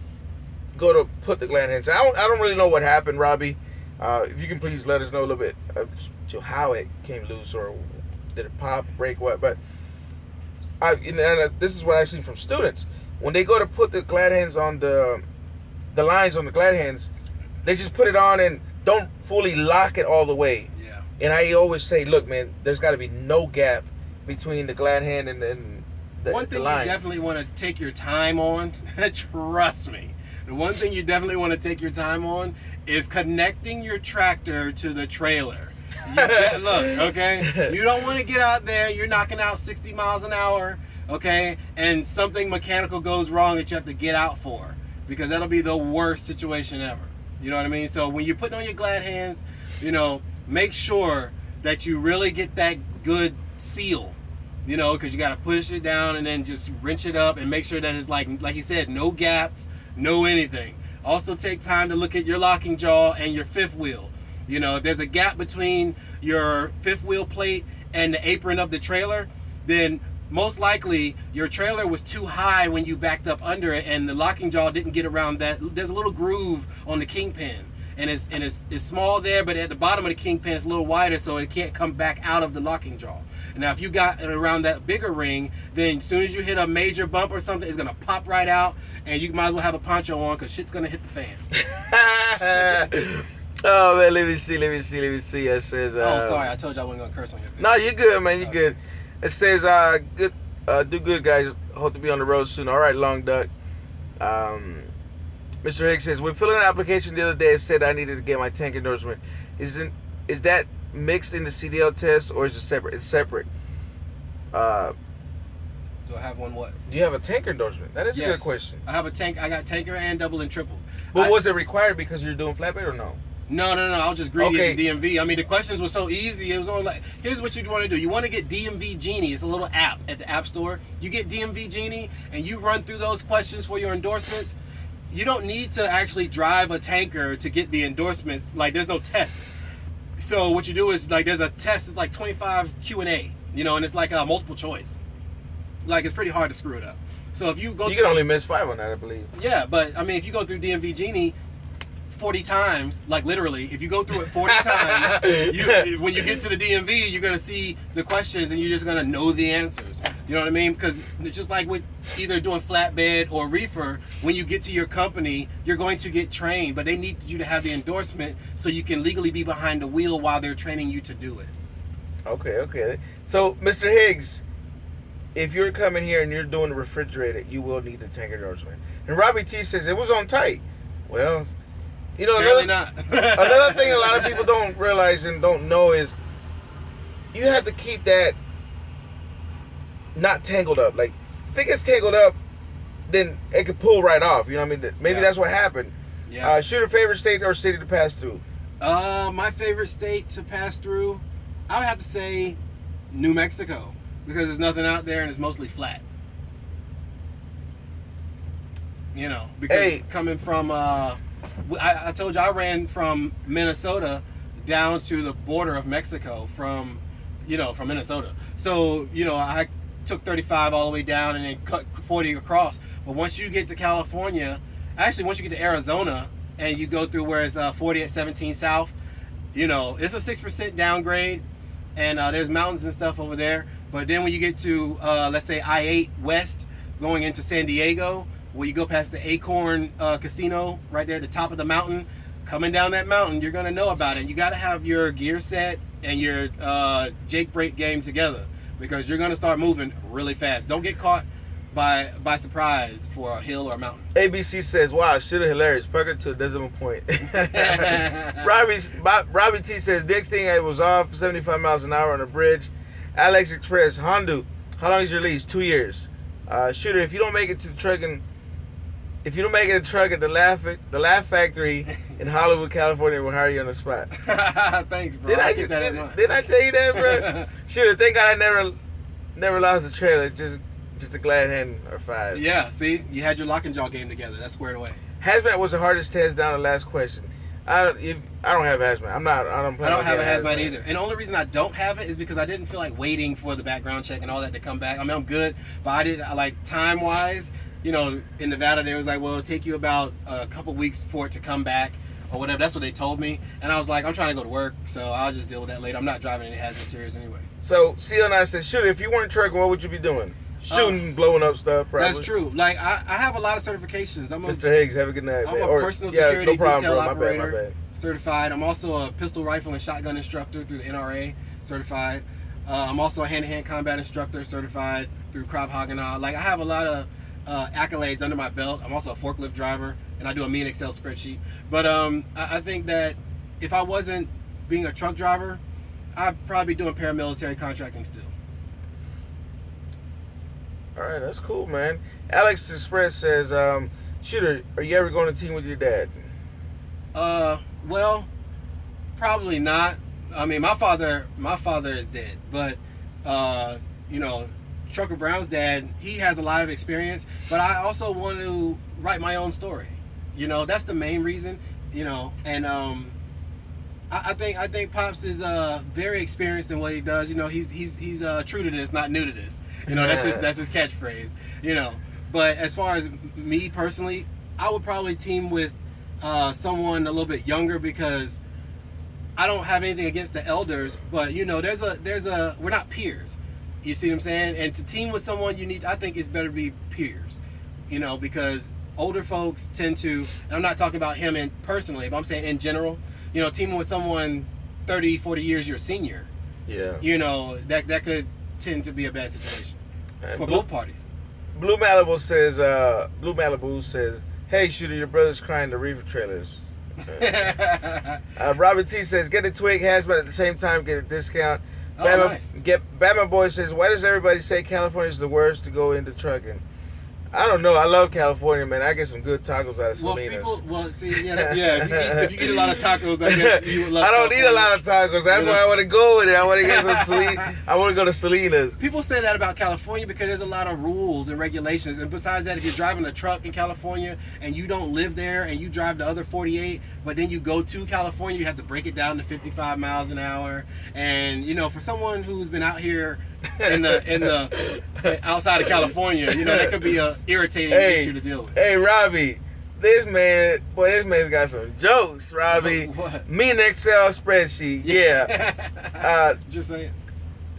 go to put the glad hands, I don't really know what happened, Robbie. If you can please let us know a little bit how it came loose, or did it pop, break, what? But this is what I've seen from students. when they go to put the glad hands on the lines on the glad hands, they just put it on and don't fully lock it all the way. Yeah. And I always say, look, man, there's got to be no gap between the glad hand and the one thing line. You definitely want to take your time on, trust me, the one thing you definitely want to take your time on is connecting your tractor to the trailer. Look, okay? You don't want to get out there, you're knocking out 60 miles an hour, okay? And something mechanical goes wrong that you have to get out for, because that'll be the worst situation ever. You know what I mean? So when you're putting on your glad hands, you know, make sure that you really get that good seal. You know, because you got to push it down and then just wrench it up and make sure that it's like you said, no gaps, no anything. Also take time to look at your locking jaw and your fifth wheel. You know, if there's a gap between your fifth wheel plate and the apron of the trailer, then most likely your trailer was too high when you backed up under it and the locking jaw didn't get around that. There's a little groove on the kingpin. And it's small there, but at the bottom of the kingpin it's a little wider, so it can't come back out of the locking jaw. Now, if you got it around that bigger ring, then as soon as you hit a major bump or something, it's gonna pop right out, and you might as well have a poncho on because shit's gonna hit the fan. Oh man, let me see. It says. Oh, sorry, I told you I wasn't gonna curse on you. No, you're good, man. You're good. It says, good, do good, guys. Hope to be on the road soon. All right, Long Duck. Mr. Hicks says, when filling an application the other day, it said I needed to get my tank endorsement. Is that mixed in the CDL test or is it separate? It's separate. Do I have one what? Do you have a tanker endorsement? That is a good question. I have a tank. I got tanker and double and triple. But was it required because you're doing flatbed or no? No. I was just greedy at the DMV. I mean, the questions were so easy. It was only like, here's what you want to do. You want to get DMV Genie. It's a little app at the App Store. You get DMV Genie and you run through those questions for your endorsements. You don't need to actually drive a tanker to get the endorsements. Like, there's no test. So what you do is, like, there's a test. It's like 25 Q&A, you know, and it's like a multiple choice. Like, it's pretty hard to screw it up. So if you go, you can only miss 5 on that, I believe. Yeah, but I mean, if you go through DMV Genie 40 times, like literally, if you go through it 40 times, when you get to the DMV, you're gonna see the questions and you're just gonna know the answers. You know what I mean? Because it's just like with either doing flatbed or reefer, when you get to your company, you're going to get trained, but they need you to have the endorsement so you can legally be behind the wheel while they're training you to do it. Okay. So, Mr. Higgs, if you're coming here and you're doing the refrigerator, you will need the tank endorsement. And Robbie T says it was on tight. Well, you know, another thing a lot of people don't realize and don't know is you have to keep that not tangled up. Like, if it gets tangled up, then it could pull right off. You know what I mean? Maybe that's what happened. Yeah. Shooter, favorite state or city to pass through? My favorite state to pass through, I would have to say New Mexico, because there's nothing out there and it's mostly flat. You know, because coming from, I told you I ran from Minnesota down to the border of Mexico from Minnesota. So, you know, I took 35 all the way down and then cut 40 across. But once you get to California, actually once you get to Arizona and you go through where it's 40 at 17 South, you know, it's a 6% downgrade and there's mountains and stuff over there. But then when you get to, let's say I-8 West going into San Diego, where you go past the Acorn Casino right there at the top of the mountain, coming down that mountain, you're going to know about it. You got to have your gear set and your Jake brake game together, because you're going to start moving really fast. Don't get caught by surprise for a hill or a mountain. ABC says, wow, shooter hilarious. Parker to a decimal point. Robbie T says, next thing I was off 75 miles an hour on a bridge. Alex Express, Hondu, how long is your lease? 2 years. Shooter, if you don't make it to the truck at the Laugh Factory in Hollywood, California, we'll hire you on the spot. Thanks, bro. Did I tell you that, bro? Shooter, thank God I never lost a trailer. Just a glad hand or 5. Yeah, see, you had your lock and jaw game together. That's squared away. Hazmat was the hardest test down. The last question. I don't have hazmat. I don't have a hazmat either. And the only reason I don't have it is because I didn't feel like waiting for the background check and all that to come back. I mean, I'm good, but I like time wise. You know, in Nevada, they was like, well, it'll take you about a couple weeks for it to come back or whatever. That's what they told me. And I was like, I'm trying to go to work, so I'll just deal with that later. I'm not driving any hazard materials anyway. So, CL9 says, shooter, if you weren't trucking, what would you be doing? Shooting, blowing up stuff, probably. That's true. Like, I have a lot of certifications. Mr. Higgs, have a good night, man. I'm a personal security detail operator, my bad. certified. I'm also a pistol, rifle, and shotgun instructor through the NRA, certified. I'm also a hand-to-hand combat instructor, certified through Krav Haganah. Like, I have a lot of accolades under my belt. I'm also a forklift driver, and I do a mean Excel spreadsheet. But I think that if I wasn't being a truck driver, I'd probably be doing paramilitary contracting still. All right, that's cool, man. Alex Express says, Shooter, are you ever going to team with your dad? Well, probably not. I mean, my father is dead, but you know, Trucker Brown's dad, he has a lot of experience, but I also want to write my own story. You know, that's the main reason, you know, and I think Pops is very experienced in what he does. You know, he's true to this, not new to this. You know, that's his catchphrase. You know, but as far as me personally, I would probably team with someone a little bit younger because I don't have anything against the elders, but you know, we're not peers. You see what I'm saying? And to team with someone I think it's better to be peers. You know, because older folks tend to, and I'm not talking about him personally, but I'm saying in general, you know, teaming with someone 30, 40 years your senior, yeah, you know, that could tend to be a bad situation for both parties. Blue Malibu says, hey, Shooter, your brother's crying the reefer trailers. Robert T says, get the twig hash, but at the same time get a discount. Nice. Batman Boy says, why does everybody say California is the worst to go into trucking? I don't know. I love California, man. I get some good tacos out of Salinas. If you eat a lot of tacos, I guess you would love. I don't eat a lot of tacos. That's why I want to go with it. I want to get some Salinas. I want to go to Salinas. People say that about California because there's a lot of rules and regulations. And besides that, if you're driving a truck in California and you don't live there and you drive the other 48, but then you go to California, you have to break it down to 55 miles an hour. And you know, for someone who's been out here in the outside of California, you know, that could be a irritating issue to deal with. Hey, Robbie, this man's got some jokes, Robbie. What? Me an Excel spreadsheet, yeah. Just saying.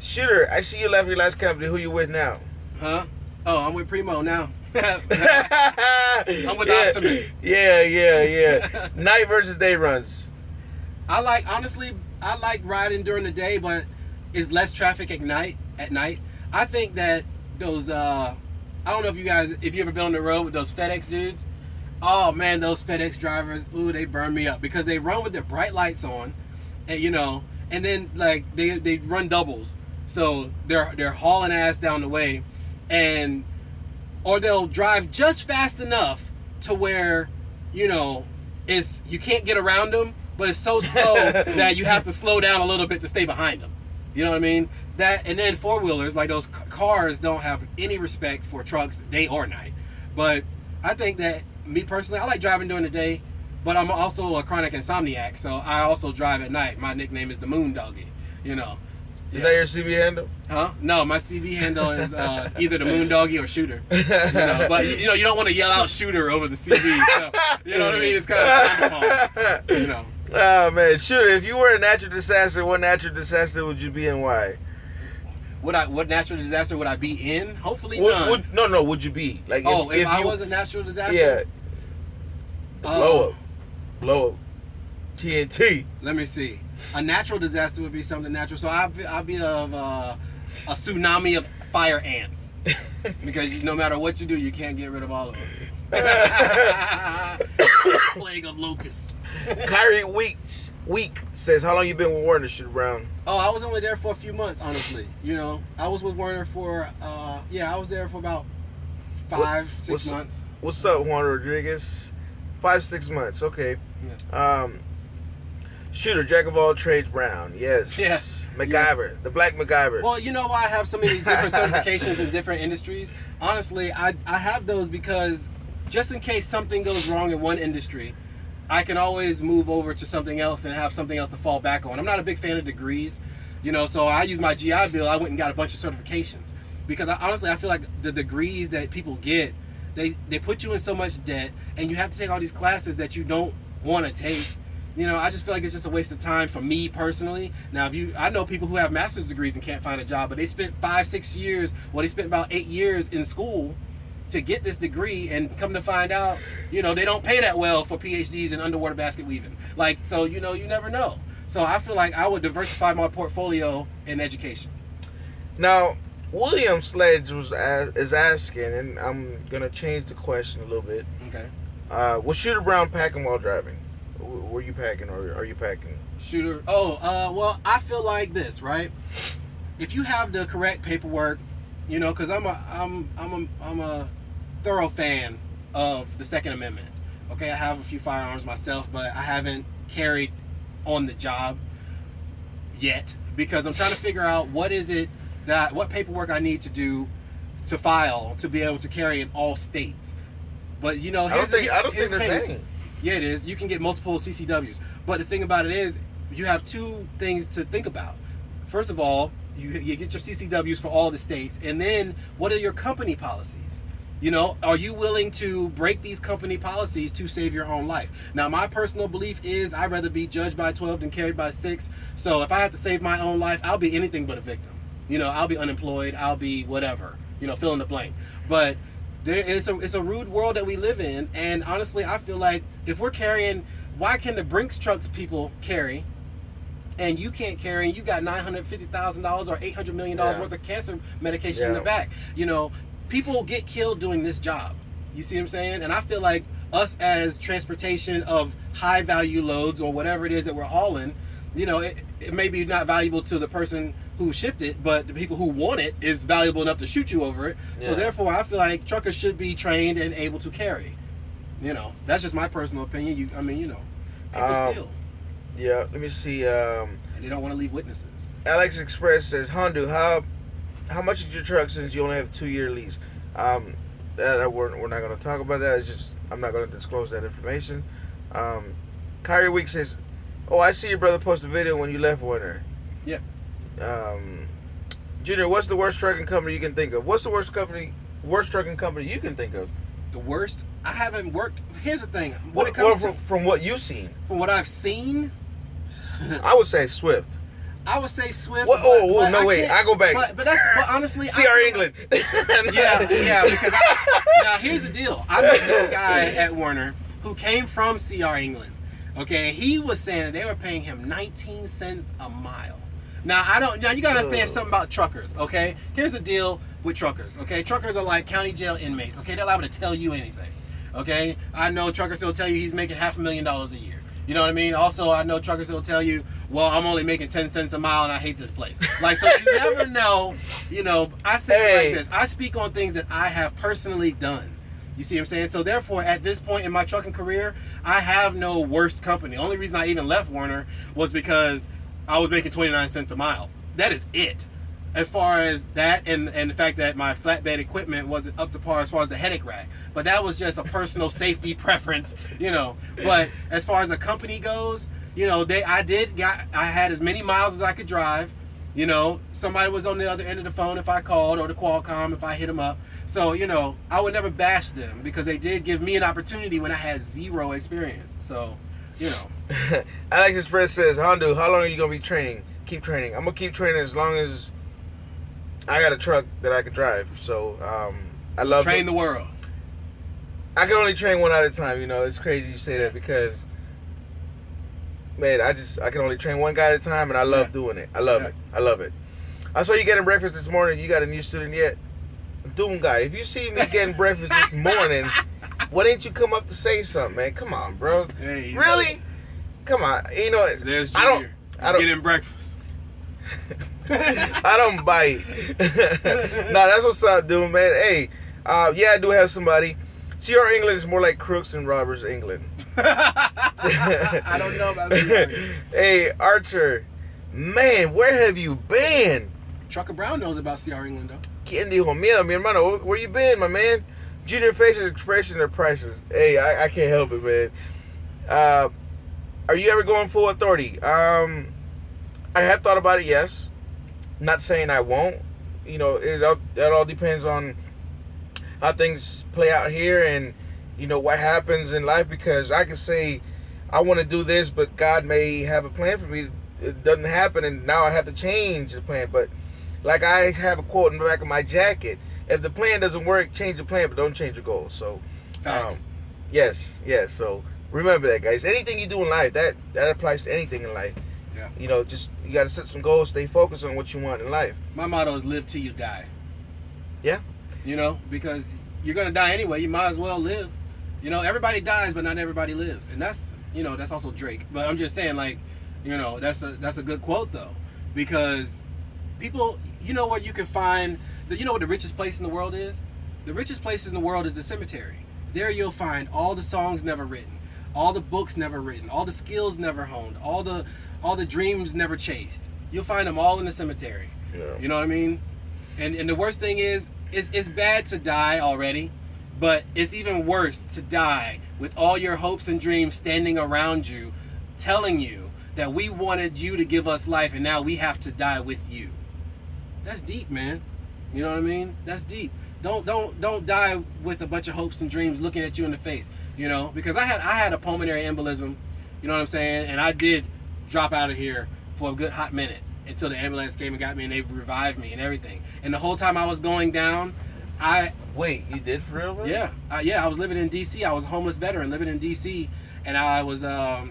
Shooter, I see you left your last company. Who you with now? Huh? Oh, I'm with Primo now. I'm with Optimus. Yeah. Night versus day runs. I like riding during the day, but it's less traffic at night. I think that those I don't know if you ever been on the road with those FedEx dudes. Oh man, those FedEx drivers, ooh, they burn me up because they run with their bright lights on, and you know, and then like they run doubles, so they're hauling ass down the way, or they'll drive just fast enough to where, you know, you can't get around them, but it's so slow that you have to slow down a little bit to stay behind them. You know what I mean? That, and then four-wheelers, like those cars, don't have any respect for trucks day or night. But I think that, me personally, I like driving during the day, but I'm also a chronic insomniac, so I also drive at night. My nickname is the Moon Doggy, you know. Is that your CV handle? Huh? No, my CV handle is either the Moon Doggy or Shooter. You know, but you know, you don't want to yell out Shooter over the CV. So, you know what I mean? It's kind of you know. Oh man, Shooter! If you were a natural disaster, what natural disaster would you be and why? What natural disaster would I be in? Hopefully none. No. Would you be like? If I was a natural disaster? Yeah. Blow up. TNT. Let me see. A natural disaster would be something natural. So I'll be of a tsunami of fire ants, because no matter what you do, you can't get rid of all of them. Plague of locusts. Kyrie Week says, how long you been with Werner, Shooter Brown? Oh, I was only there for a few months, honestly. You know, I was with Werner for I was there for about 5-6 months. What's up, Juan Rodriguez? 5-6 months. Okay. Yeah. Shooter, jack of all trades, Brown. Yes. Yes. MacGyver, the Black MacGyver. Well, you know why I have so many different certifications in different industries? Honestly, I have those because just in case something goes wrong in one industry, I can always move over to something else and have something else to fall back on. I'm not a big fan of degrees, you know, so I use my GI Bill. I went and got a bunch of certifications because honestly, I feel like the degrees that people get, they put you in so much debt, and you have to take all these classes that you don't want to take. You know, I just feel like it's just a waste of time for me personally. Now, I know people who have master's degrees and can't find a job, but they spent 5-6 years, they spent about 8 years in school to get this degree, and come to find out, you know, they don't pay that well for PhDs in underwater basket weaving. Like, so, you know, you never know. So I feel like I would diversify my portfolio in education. Now, William Sledge is asking, and I'm gonna change the question a little bit. Okay. Was Shooter Brown packing while driving? Were you packing, or are you packing? Shooter. Well, I feel like this, right? If you have the correct paperwork, you know, because I'm a thorough fan of the Second Amendment. Okay, I have a few firearms myself, but I haven't carried on the job yet because I'm trying to figure out what paperwork I need to do to file to be able to carry in all states. But you know, I don't think there's any. Yeah, it is. You can get multiple CCWs. But the thing about it is, you have two things to think about. First of all, you get your CCWs for all the states. And then, what are your company policies? You know, are you willing to break these company policies to save your own life? Now, my personal belief is I'd rather be judged by 12 than carried by 6. So if I have to save my own life, I'll be anything but a victim. You know, I'll be unemployed. I'll be whatever. You know, fill in the blank. But it's a rude world that we live in, and honestly, I feel like if we're carrying, why can the Brinks trucks people carry, and you can't carry, and you got $950,000 or $800 million worth of cancer medication in the back? You know, people get killed doing this job. You see what I'm saying? And I feel like us as transportation of high value loads or whatever it is that we're hauling, you know, it may be not valuable to the person who shipped it, but the people who want it is valuable enough to shoot you over it. Yeah. So therefore, I feel like truckers should be trained and able to carry. You know, that's just my personal opinion. You know, people steal. Yeah, let me see. And they don't want to leave witnesses. Alex Express says, Hondu, how much is your truck since you only have a 2-year lease? We're not going to talk about that. It's just, I'm not going to disclose that information. Kyrie Week says, oh, I see your brother post a video when you left Werner. Yeah. Junior, what's the worst trucking company you can think of? What's the worst trucking company you can think of? The worst? I haven't worked. Here's the thing. From what you've seen. From what I've seen, I would say Swift. I would say Swift. I go back. But honestly, CR England. yeah. Because now here's the deal. I met this guy at Werner who came from CR England. Okay, he was saying they were paying him 19 cents a mile. Now you gotta understand something about truckers. Okay, here's the deal with truckers. Okay, truckers are like county jail inmates. Okay, they're liable to tell you anything. Okay, I know truckers will tell you he's making $500,000 a year. You know what I mean? Also, I know truckers will tell you, well, I'm only making 10 cents a mile and I hate this place. Like, so you never know. You know, I say it like this. I speak on things that I have personally done. You see what I'm saying? So therefore, at this point in my trucking career, I have no worst company. The only reason I even left Werner was because I was making 29 cents a mile. That is it. As far as that and the fact that my flatbed equipment wasn't up to par as far as the headache rack. But that was just a personal safety preference, you know. But as far as a company goes, you know, I had as many miles as I could drive. You know, somebody was on the other end of the phone if I called, or the Qualcomm if I hit them up. So, you know, I would never bash them because they did give me an opportunity when I had zero experience. So, you know. Alex Express says, Hondu, how long are you going to be training? Keep training. I'm going to keep training as long as I got a truck that I can drive. So, I love Train the world. I can only train one at a time. You know, it's crazy you say that because, man, I can only train one guy at a time, and I love doing it. I love it. I love it. I saw you getting breakfast this morning. You got a new student yet? Doom guy, if you see me getting breakfast this morning, why didn't you come up to say something, man? Come on, bro. Hey, really? Come on. You know, there's Junior. I don't getting breakfast. I don't bite. No, that's what's up, dude, man. Hey, yeah, I do have somebody. CR England is more like Crooks and Robbers England. I don't know about CR. Hey, Archer, man, where have you been? Trucker Brown knows about CR England, though. ¿Quién dijo miedo, mi hermano? Where you been, my man? Junior facial expression or prices. Hey, I can't help it, man. Are you ever going full authority? I have thought about it, yes. Not saying I won't. You know, it all depends on how things play out here and, you know, what happens in life, because I can say I want to do this, but God may have a plan for me. It doesn't happen, and now I have to change the plan. But like I have a quote in the back of my jacket: if the plan doesn't work, change the plan, but don't change your goals. So, Facts. yes. So remember that, guys. Anything you do in life, that applies to anything in life. Yeah. You know, just you got to set some goals, stay focused on what you want in life. My motto is live till you die. Yeah. You know, because you're gonna die anyway. You might as well live. You know, everybody dies, but not everybody lives, and that's, you know, that's also Drake. But I'm just saying, like, you know, that's a good quote though, because people, you know what you can find. You know what the richest place in the world is? The richest place in the world is the cemetery. There you'll find all the songs never written, all the books never written, all the skills never honed, all the dreams never chased. You'll find them all in the cemetery. Yeah. You know what I mean? And the worst thing is it's bad to die already, but it's even worse to die with all your hopes and dreams standing around you, telling you that we wanted you to give us life and now we have to die with you. That's deep, man. You know what I mean? That's deep. Don't die with a bunch of hopes and dreams looking at you in the face, you know? Because I had a pulmonary embolism, you know what I'm saying? And I did drop out of here for a good hot minute until the ambulance came and got me and they revived me and everything. And the whole time I was going down, Wait, you did for real, bro? Yeah, I was living in DC. I was a homeless veteran living in DC, and I was I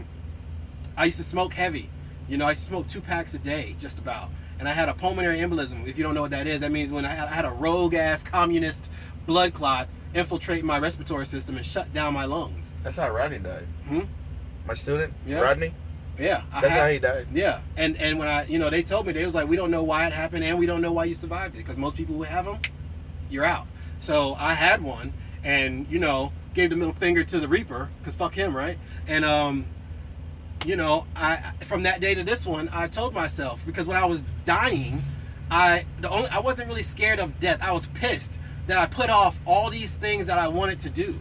used to smoke heavy. You know, I used to smoke 2 packs a day, just about. And I had a pulmonary embolism. If you don't know what that is, that means when I had a rogue ass communist blood clot infiltrate my respiratory system and shut down my lungs. That's how Rodney died. My student, Yeah. Rodney. Yeah, That's how he died. Yeah, and when they told me, they was like, we don't know why it happened and we don't know why you survived it, because most people who have them, you're out. So I had one, and you know, gave the middle finger to the Reaper, because fuck him, right? And you know, I from that day to this one, I told myself, because when I was dying, I wasn't really scared of death. I was pissed that I put off all these things that I wanted to do.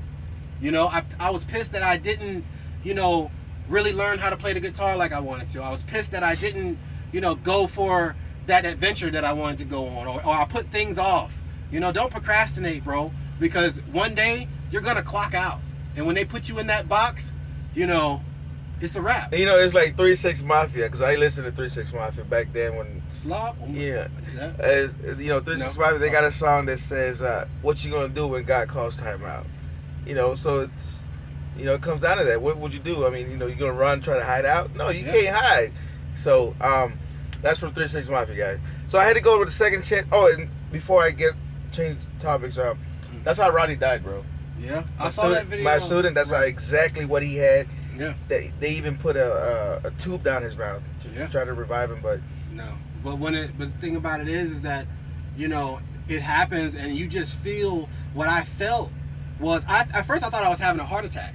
You know, I was pissed that I didn't, you know, really learn how to play the guitar like I wanted to. I was pissed that I didn't, you know, go for that adventure that I wanted to go on, or I put things off. You know, don't procrastinate, bro, because one day you're gonna clock out, and when they put you in that box, you know, it's a wrap. You know, it's like 3 6 Mafia, because I listened to 3 6 Mafia back then when. Slob? Yeah. As, you know, 3 6 Mafia, they got a song that says, what you gonna do when God calls time out? You know, so it's, you know, it comes down to that. What would you do? I mean, you know, you gonna run, try to hide out? No, you can't hide. So, that's from 3 6 Mafia, guys. So I had to go with the second chance. Oh, and before I change topics, that's how Rodney died, bro. Yeah, I saw that video. My student, that's how exactly what he had. Yeah. They even put a tube down his mouth to try to revive him, but no. But the thing about it is that, you know, it happens and you just feel what I felt was at first I thought I was having a heart attack.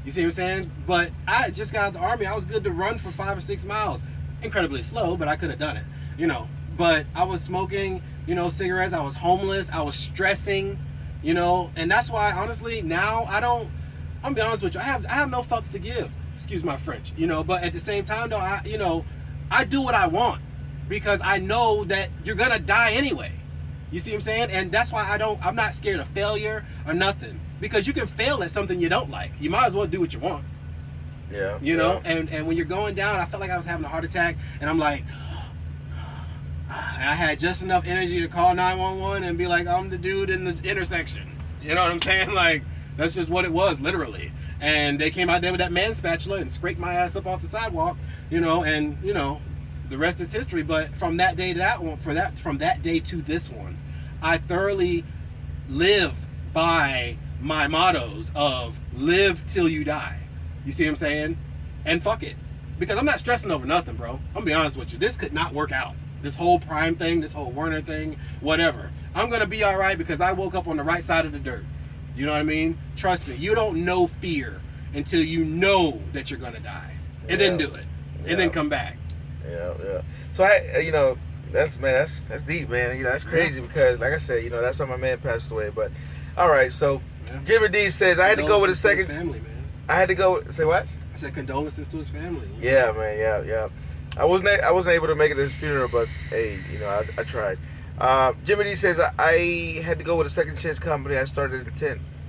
You see what I'm saying? But I just got out of the Army. I was good to run for 5 or 6 miles. Incredibly slow, but I could have done it. You know. But I was smoking, you know, cigarettes. I was homeless. I was stressing, you know. And that's why, honestly, now I'm gonna be honest with you, I have no fucks to give. Excuse my French, you know. But at the same time, though, I do what I want, because I know that you're gonna die anyway. You see what I'm saying? And that's why I'm not scared of failure or nothing, because you can fail at something you don't like. You might as well do what you want. Yeah. You know, and when you're going down, I felt like I was having a heart attack, and I'm like, and I had just enough energy to call 911 and be like, I'm the dude in the intersection. You know what I'm saying? Like, that's just what it was, literally. And they came out there with that man spatula and scraped my ass up off the sidewalk, you know, and, you know, the rest is history. But from that day to that one, from that day to this one, I thoroughly live by my mottos of live till you die. You see what I'm saying? And fuck it. Because I'm not stressing over nothing, bro. I'm gonna be honest with you. This could not work out. This whole Prime thing, this whole Werner thing, whatever. I'm gonna be all right because I woke up on the right side of the dirt. You know what I mean? Trust me, you don't know fear until you know that you're gonna die. And then do it. And then come back. Yeah. So you know, that's deep, man. You know, that's crazy because, like I said, you know, that's how my man passed away. But all right, so Jimmy D says I had to go with a second. Family, man. I had to go. Say what? I said condolences to his family. Yeah, man. Yeah. I wasn't able to make it to his funeral, but hey, you know, I tried. Jimmy D says I had to go with a second chance company. I started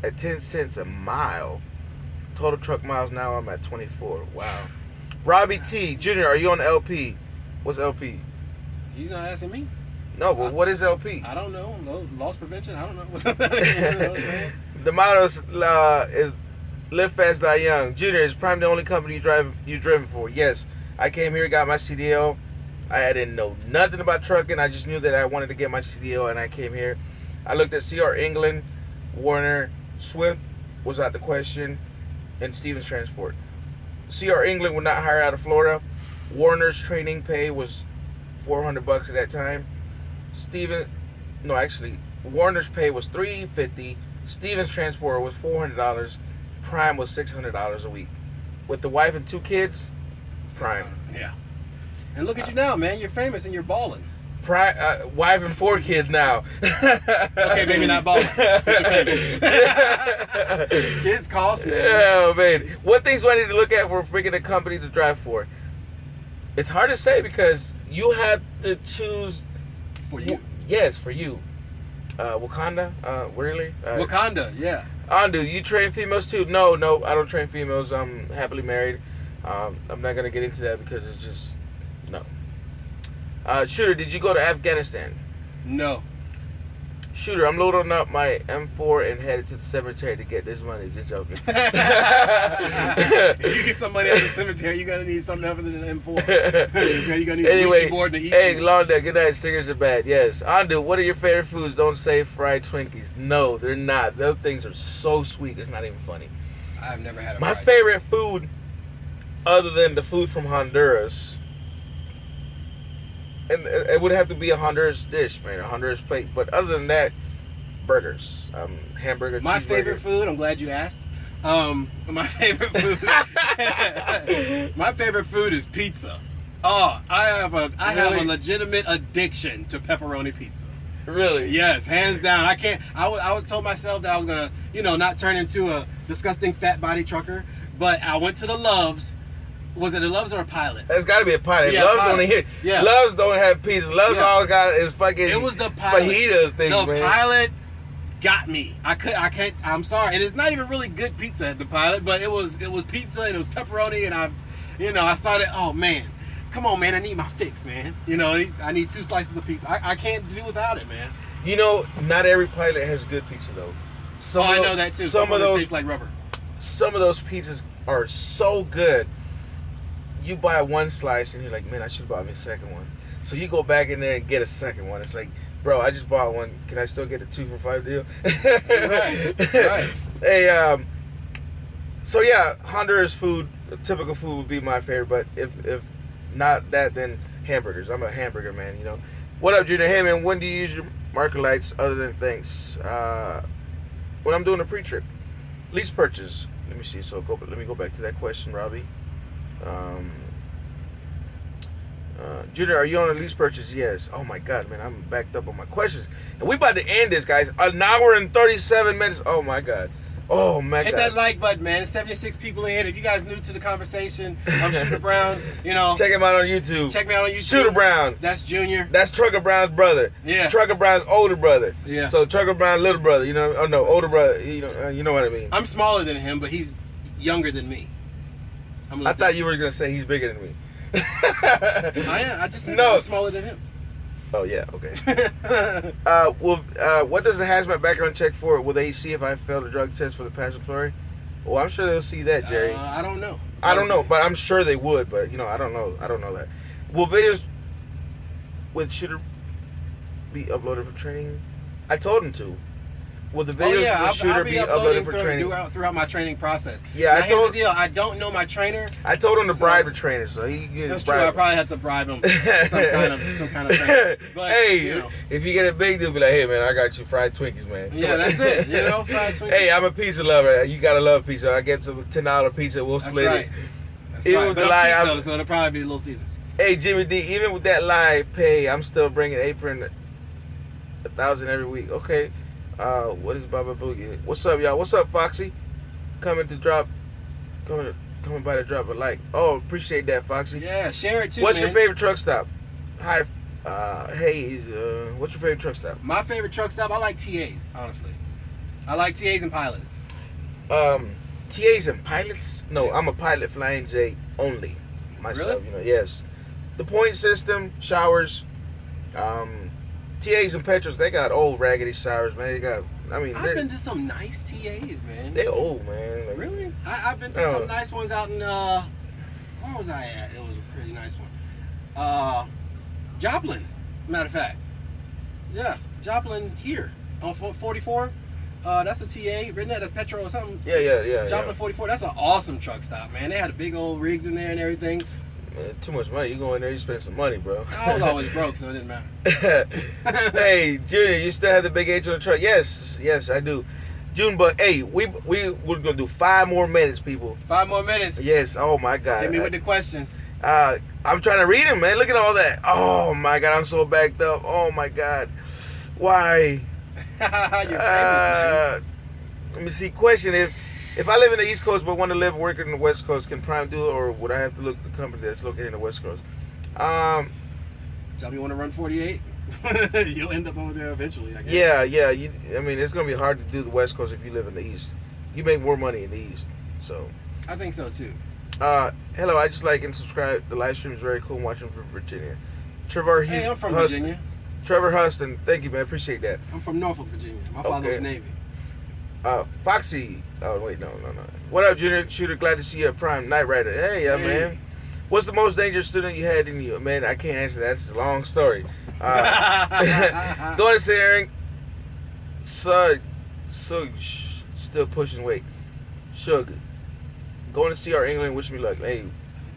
at 10 cents a mile. Total truck miles now, I'm at 24. Wow. Robbie T. Junior, are you on LP? What's LP? You not asking me? No, but what is LP? I don't know. Loss prevention? I don't know. The motto is Live Fast, Die Young. Junior, is Prime the only company you driven for? Yes. I came here, got my CDL. I didn't know nothing about trucking. I just knew that I wanted to get my CDL, and I came here. I looked at CR England, Werner, Swift was out the question, and Stevens Transport. CR England would not hire out of Florida. Werner's training pay was $400 at that time. Werner's pay was $350. Stevens Transport was $400. Prime was $600 a week. With the wife and 2 kids, Prime. Yeah. And look at you now, man. You're famous and you're balling. Wife and 4 kids now. Okay, maybe not balling, but you're famous. Kids cost, man. Yeah, man. What things do I need to look at for picking a company to drive for? It's hard to say because you have to choose. For you. Yes, for you. Wakanda? Really? Wakanda, yeah. Andu, you train females too? No, I don't train females. I'm happily married. I'm not going to get into that because it's just, no. Shooter, did you go to Afghanistan? No. Shooter, I'm loading up my M4 and headed to the cemetery to get this money. Just joking. If you get some money at the cemetery, you're going to need something other than an M4. You're going to need a Ouija board to eat. Hey, Londa, good night. Singers are bad. Yes. Andu, what are your favorite foods? Don't say fried Twinkies. No, they're not. Those things are so sweet. It's not even funny. I've never had a My favorite food, other than the food from Honduras, and it would have to be a Honduras dish, man, a Honduras plate. But other than that, burgers, hamburger, my cheeseburger. favorite food, I'm glad you asked. My favorite food, my favorite food is pizza. Oh, I have a legitimate addiction to pepperoni pizza. Really? Yes, hands down. I would told myself that I was gonna, not turn into a disgusting fat body trucker. But I went to the Loves. Was it a Loves or a Pilot? It's got to be a Pilot. Yeah, Loves Pilot. don't hit. Yeah. Loves don't have pizza. Loves all got is fucking. It was the Pilot. Fajita thing, the man. Pilot got me. I can't. I'm sorry. And it's not even really good pizza at the Pilot, but it was pizza and it was pepperoni and I started. Oh man, come on, man. I need my fix, man. I need 2 slices of pizza. I can't do without it, man. Not every Pilot has good pizza though. I know that too. Some of those taste like rubber. Some of those pizzas are so good. You buy 1 slice and you're like, man, I should buy me a second one. So you go back in there and get a second one. It's like, bro, I just bought one. Can I still get a 2 for $5 deal? Right. Hey, so yeah, Honduras food, typical food would be my favorite. But if not that, then hamburgers. I'm a hamburger man. What up, Junior? Hey man, when do you use your marker lights other than thanks? When I'm doing a pre-trip, lease purchase. Let me see. Let me go back to that question, Robbie. Junior, are you on a lease purchase? Yes. Oh my God, man, I'm backed up on my questions, and we about to end this, guys. 1 hour and 37 minutes. Oh my God. Oh my God. Hit that like button, man. There's 76 people in here. If you guys new to the conversation, I'm Shooter Brown. Check him out on YouTube. Check me out on YouTube. Shooter Brown. That's Junior. That's Trucker Brown's brother. Yeah. Trucker Brown's older brother. Yeah. So Trucker Brown's little brother. Oh no, older brother. You know what I mean. I'm smaller than him, but he's younger than me. I thought you were gonna say he's bigger than me. I am. I just said I'm smaller than him. Oh yeah, okay. What does the hazmat background check for? Will they see if I failed a drug test for the past employer? Well, I'm sure they'll see that, Jerry. I don't know. I don't know, but I'm sure they would. But I don't know. I don't know that. Will videos with Shooter be uploaded for training? I told him to. Will the videos with Shooter I'll be uploaded for training? Throughout my training process. Yeah, now, here's the deal. I don't know my trainer. I told him to bribe the trainer, so he. That's true. I probably have to bribe him some kind of thing. But, hey, if you get a big deal, be like, hey man, I got you fried Twinkies, man. Yeah, that's it. Fried Twinkies. Hey, I'm a pizza lover. You gotta love pizza. I get some $10 pizza. We'll split it. That's even right. With the lie, though, so it'll probably be Little Caesars. Hey Jimmy D, even with that lie pay, I'm still bringing apron 1,000 every week. Okay. What is Baba Boogie? What's up, y'all? What's up, Foxy? Coming by to drop a like. Oh, appreciate that, Foxy. Yeah, share it too. What's your favorite truck stop? Hi, Hayes. What's your favorite truck stop? My favorite truck stop, I like TAs, honestly. I like TAs and Pilots. TAs and pilots? No, I'm a pilot flying J only myself. Really? Yes. The point system, showers, TAs and petros, they got old raggedy showers, man. They got, I've been to some nice TAs, man. They old, man. Like, really? I've been to some nice ones out in, where was I at? It was a pretty nice one. Joplin, matter of fact. Yeah, Joplin here on 44. That's the TA, written that's Petro or something. Yeah. Joplin 44. That's an awesome truck stop, man. They had big old rigs in there and everything. Man, too much money. You go in there, you spend some money, bro. I was always broke, so it didn't matter. Hey, Junior, you still have the big H on the truck? Yes, I do. June, but hey, we're gonna do 5 more minutes, people. 5 more minutes. Yes. Oh my God. Hit me with the questions. I'm trying to read them, man. Look at all that. Oh my God, I'm so backed up. Oh my God. Why? You're famous, man. Let me see. Question: If I live in the East Coast but want to live and work in the West Coast, can Prime do it, or would I have to look at the company that's located in the West Coast? Tell me you want to run 48. You'll end up over there eventually, I guess. Yeah. It's gonna be hard to do the West Coast if you live in the East. You make more money in the East, so. I think so too. Hello, I just like and subscribe. The live stream is very cool. I'm watching from Virginia. Trevor Hey, I'm from Huston. Virginia. Trevor Huston, thank you, man. Appreciate that. I'm from Norfolk, Virginia. My father was Navy. Foxy. Oh wait, no. What up, Junior Shooter? Glad to see you at Prime Night Rider. Hey, man. What's the most dangerous student you had in you? Man, I can't answer that. It's a long story. Going to Sarah. Sug, still pushing weight. Sugar. Going to see our England. Wish me luck. Hey.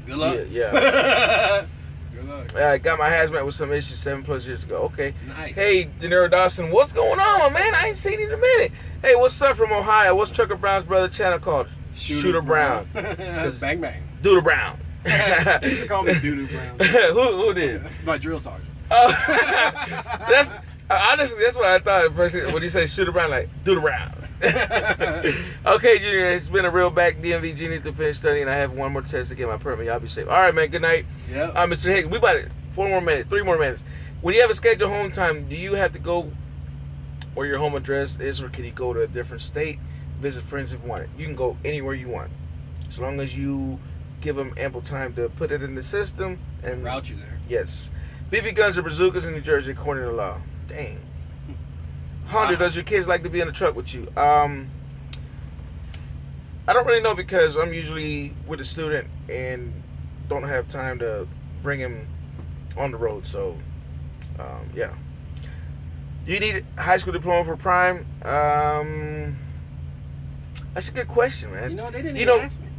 Good luck. Yeah. Good luck. I got my hazmat with some issues 7+ years ago. Okay. Nice. Hey, De Niro Dawson, what's going on, man? I ain't seen you in a minute. Hey, what's up from Ohio? What's Trucker Brown's brother channel called? Shooter Brown. Bang bang. Doodle Brown. They used to call me Doodoo Brown. Who did? My drill sergeant. That's honestly, that's what I thought at first when you say Shooter Brown, like Doodle Brown. Okay, Junior, it's been a real back DMV genie to finish studying. I have one more test to get my permit. Y'all be safe. All right, man. Good night. Yeah. Mr. Hicks, we about it. 4 more minutes, 3 more minutes. When you have a scheduled home time, do you have to go where your home address is, or can you go to a different state, visit friends if you want it? You can go anywhere you want, as long as you give them ample time to put it in the system and route you there. Yes. BB guns or bazookas in New Jersey according to law. Dang. Honda, does your kids like to be in the truck with you? I don't really know because I'm usually with a student and don't have time to bring him on the road. So, yeah. Do you need a high school diploma for Prime? That's a good question, man. You know, they didn't even ask me.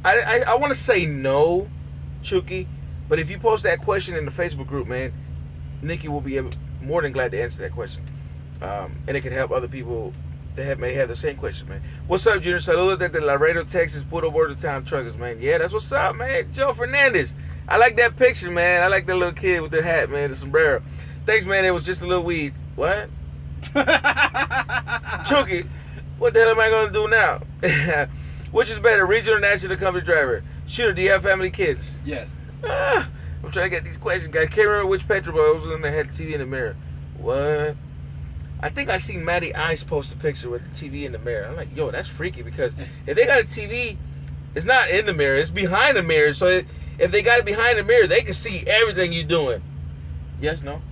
I want to say no, Chucky, but if you post that question in the Facebook group, man, Nikki will be more than glad to answer that question. And it can help other people that may have the same question, man. What's up, Junior? Salud at the Laredo, Texas, Puerto Border Town Truckers, man. Yeah, that's what's up, man. Joe Fernandez. I like that picture, man. I like that little kid with the hat, man, the sombrero. Thanks, man. It was just a little weed. What? Chucky, what the hell am I going to do now? Which is better, regional or national company driver? Shooter, do you have family kids? Yes. I'm trying to get these questions, guys. Can't remember which petrol boy was in there had the TV in the mirror. What? I think I seen Maddie Ice post a picture with the TV in the mirror. I'm like, yo, that's freaky because if they got a TV, it's not in the mirror, it's behind the mirror. So if they got it behind the mirror, they can see everything you're doing. Yes, no?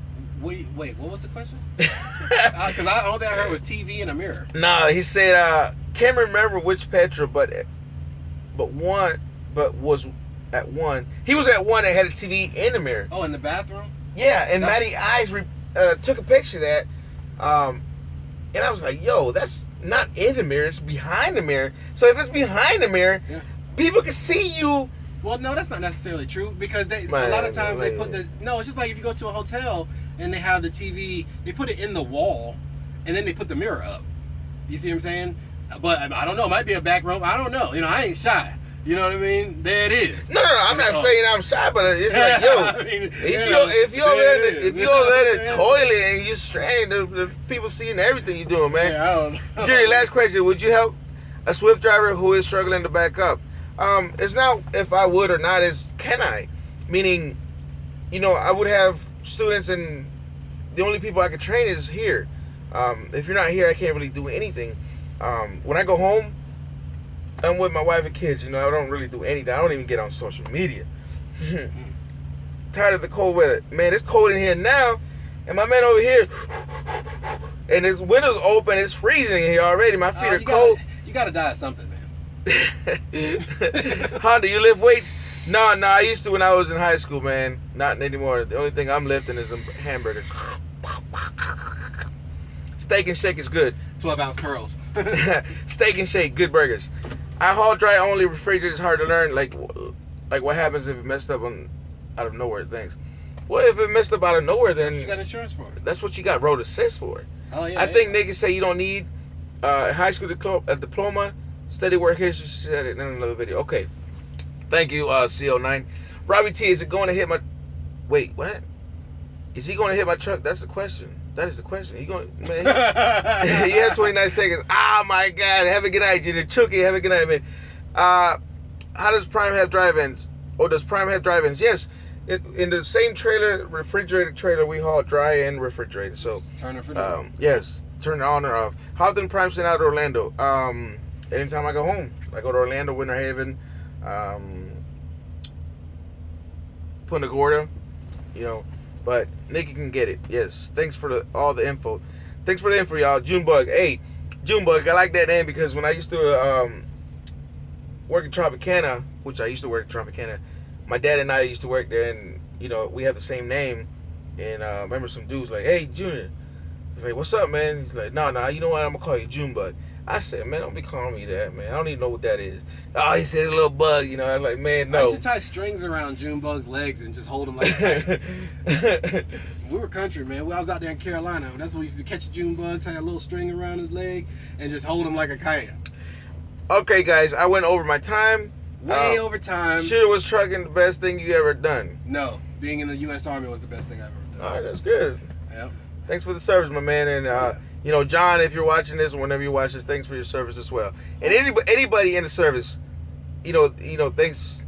Wait, what was the question? Because the only thing I heard was TV in a mirror. Nah, he said, can't remember which petrol, but was at one. He was at one that had a TV in the mirror. Oh, in the bathroom? Yeah, and Maddie Eyes took a picture of that. And I was like, yo, that's not in the mirror, it's behind the mirror. So if it's behind the mirror, people can see you. Well, no, that's not necessarily true because a lot of times they put it's just like if you go to a hotel and they have the TV, they put it in the wall and then they put the mirror up. You see what I'm saying? But I don't know, it might be a back room. I don't know. You know, I ain't shy. You know what I mean? There it is. No, I'm not saying I'm shy, but it's like, yo, I mean, if you're over in the toilet and you're stranded, the people seeing everything you're doing, man. Yeah, I don't know. Judy, last question. Would you help a Swift driver who is struggling to back up? It's not if I would or not, it's can I? Meaning, you know, I would have students and the only people I could train is here. If you're not here, I can't really do anything. When I go home, I'm with my wife and kids. You know, I don't really do anything. I don't even get on social media. Tired of the cold weather. Man, it's cold in here now. And my man over here, and his windows open. It's freezing in here already. My feet are cold. You gotta die of something, man. Honda, you lift weights? No, I used to when I was in high school, man. Not anymore. The only thing I'm lifting is them hamburgers. Steak and Shake is good. 12-ounce curls. Steak and Shake, good burgers. I haul dry only. Refrigerator is hard to learn. Like what happens if it messed up out of nowhere? Things. Well, if it messed up out of nowhere, then that's what you got insurance for. That's what you got road assist for. Oh yeah. I think niggas say you don't need high school diploma. Steady work history. She said it in another video. Okay. Thank you, CO9. Robbie T, is it going to hit my... Wait, what? Is he going to hit my truck? That's the question. That is the question. You going to... Man, you have 29 seconds. Oh, my God. Have a good night, Junior. Chucky, have a good night, man. How does Prime have drive-ins? Or does Prime have drive-ins? Yes. In the same trailer, refrigerated trailer, we haul dry and refrigerated. So, turn it for the yes. Turn it on or off. How often Prime send out to Orlando? Anytime I go home. I go to Orlando, Winter Haven, Punta Gorda, you know, but Nikki can get it. Yes, thanks for all the info. Thanks for the info, y'all. Junebug. Hey, Junebug, I like that name because when I used to work in Tropicana, which I used to work in Tropicana, my dad and I used to work there, and you know, we have the same name. And I remember some dudes like, "Hey, Junior." He's like, "What's up, man?" He's like, "No, you know what? I'm gonna call you Junebug." I said, "Man, don't be calling me that, man. I don't even know what that is." Oh, he said a little bug, you know. I was like, "Man, no." I used to tie strings around Junebug's legs and just hold him like that. We were country, man. I was out there in Carolina. That's when we used to catch a Junebug, tie a little string around his leg, and just hold him like a kite. Okay, guys, I went over my time. Way over time. Shooter was trucking the best thing you ever done. No, being in the U.S. Army was the best thing I've ever done. All right, that's good. Yep. Thanks for the service, my man. And you know, John, if you're watching this, or whenever you watch this, thanks for your service as well. And anybody in the service, you know, thanks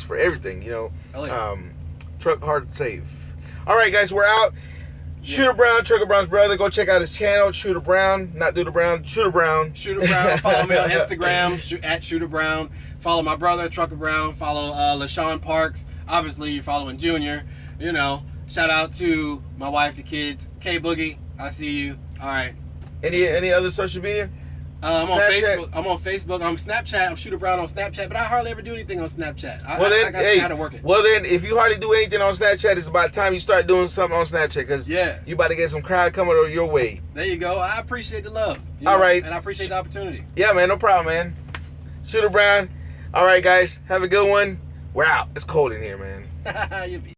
for everything. You know, truck hard safe. All right, guys, we're out. Shooter Brown, Trucker Brown's brother. Go check out his channel, Shooter Brown, not Doodle Brown, Shooter Brown. Shooter Brown. Follow me on Instagram at Shooter Brown. Follow my brother, Trucker Brown. Follow LaShawn Parks. Obviously, you're following Junior. You know, shout out to my wife, the kids. K Boogie, I see you. All right. Any other social media? I'm on Facebook. I'm on Facebook. I'm Snapchat. I'm Shooter Brown on Snapchat, but I hardly ever do anything on Snapchat. I gotta work it. Well then, if you hardly do anything on Snapchat, it's about time you start doing something on Snapchat, because you about to get some crowd coming your way. There you go. I appreciate the love. All right. And I appreciate the opportunity. Yeah, man. No problem, man. Shooter Brown. All right, guys. Have a good one. We're out. It's cold in here, man. You be.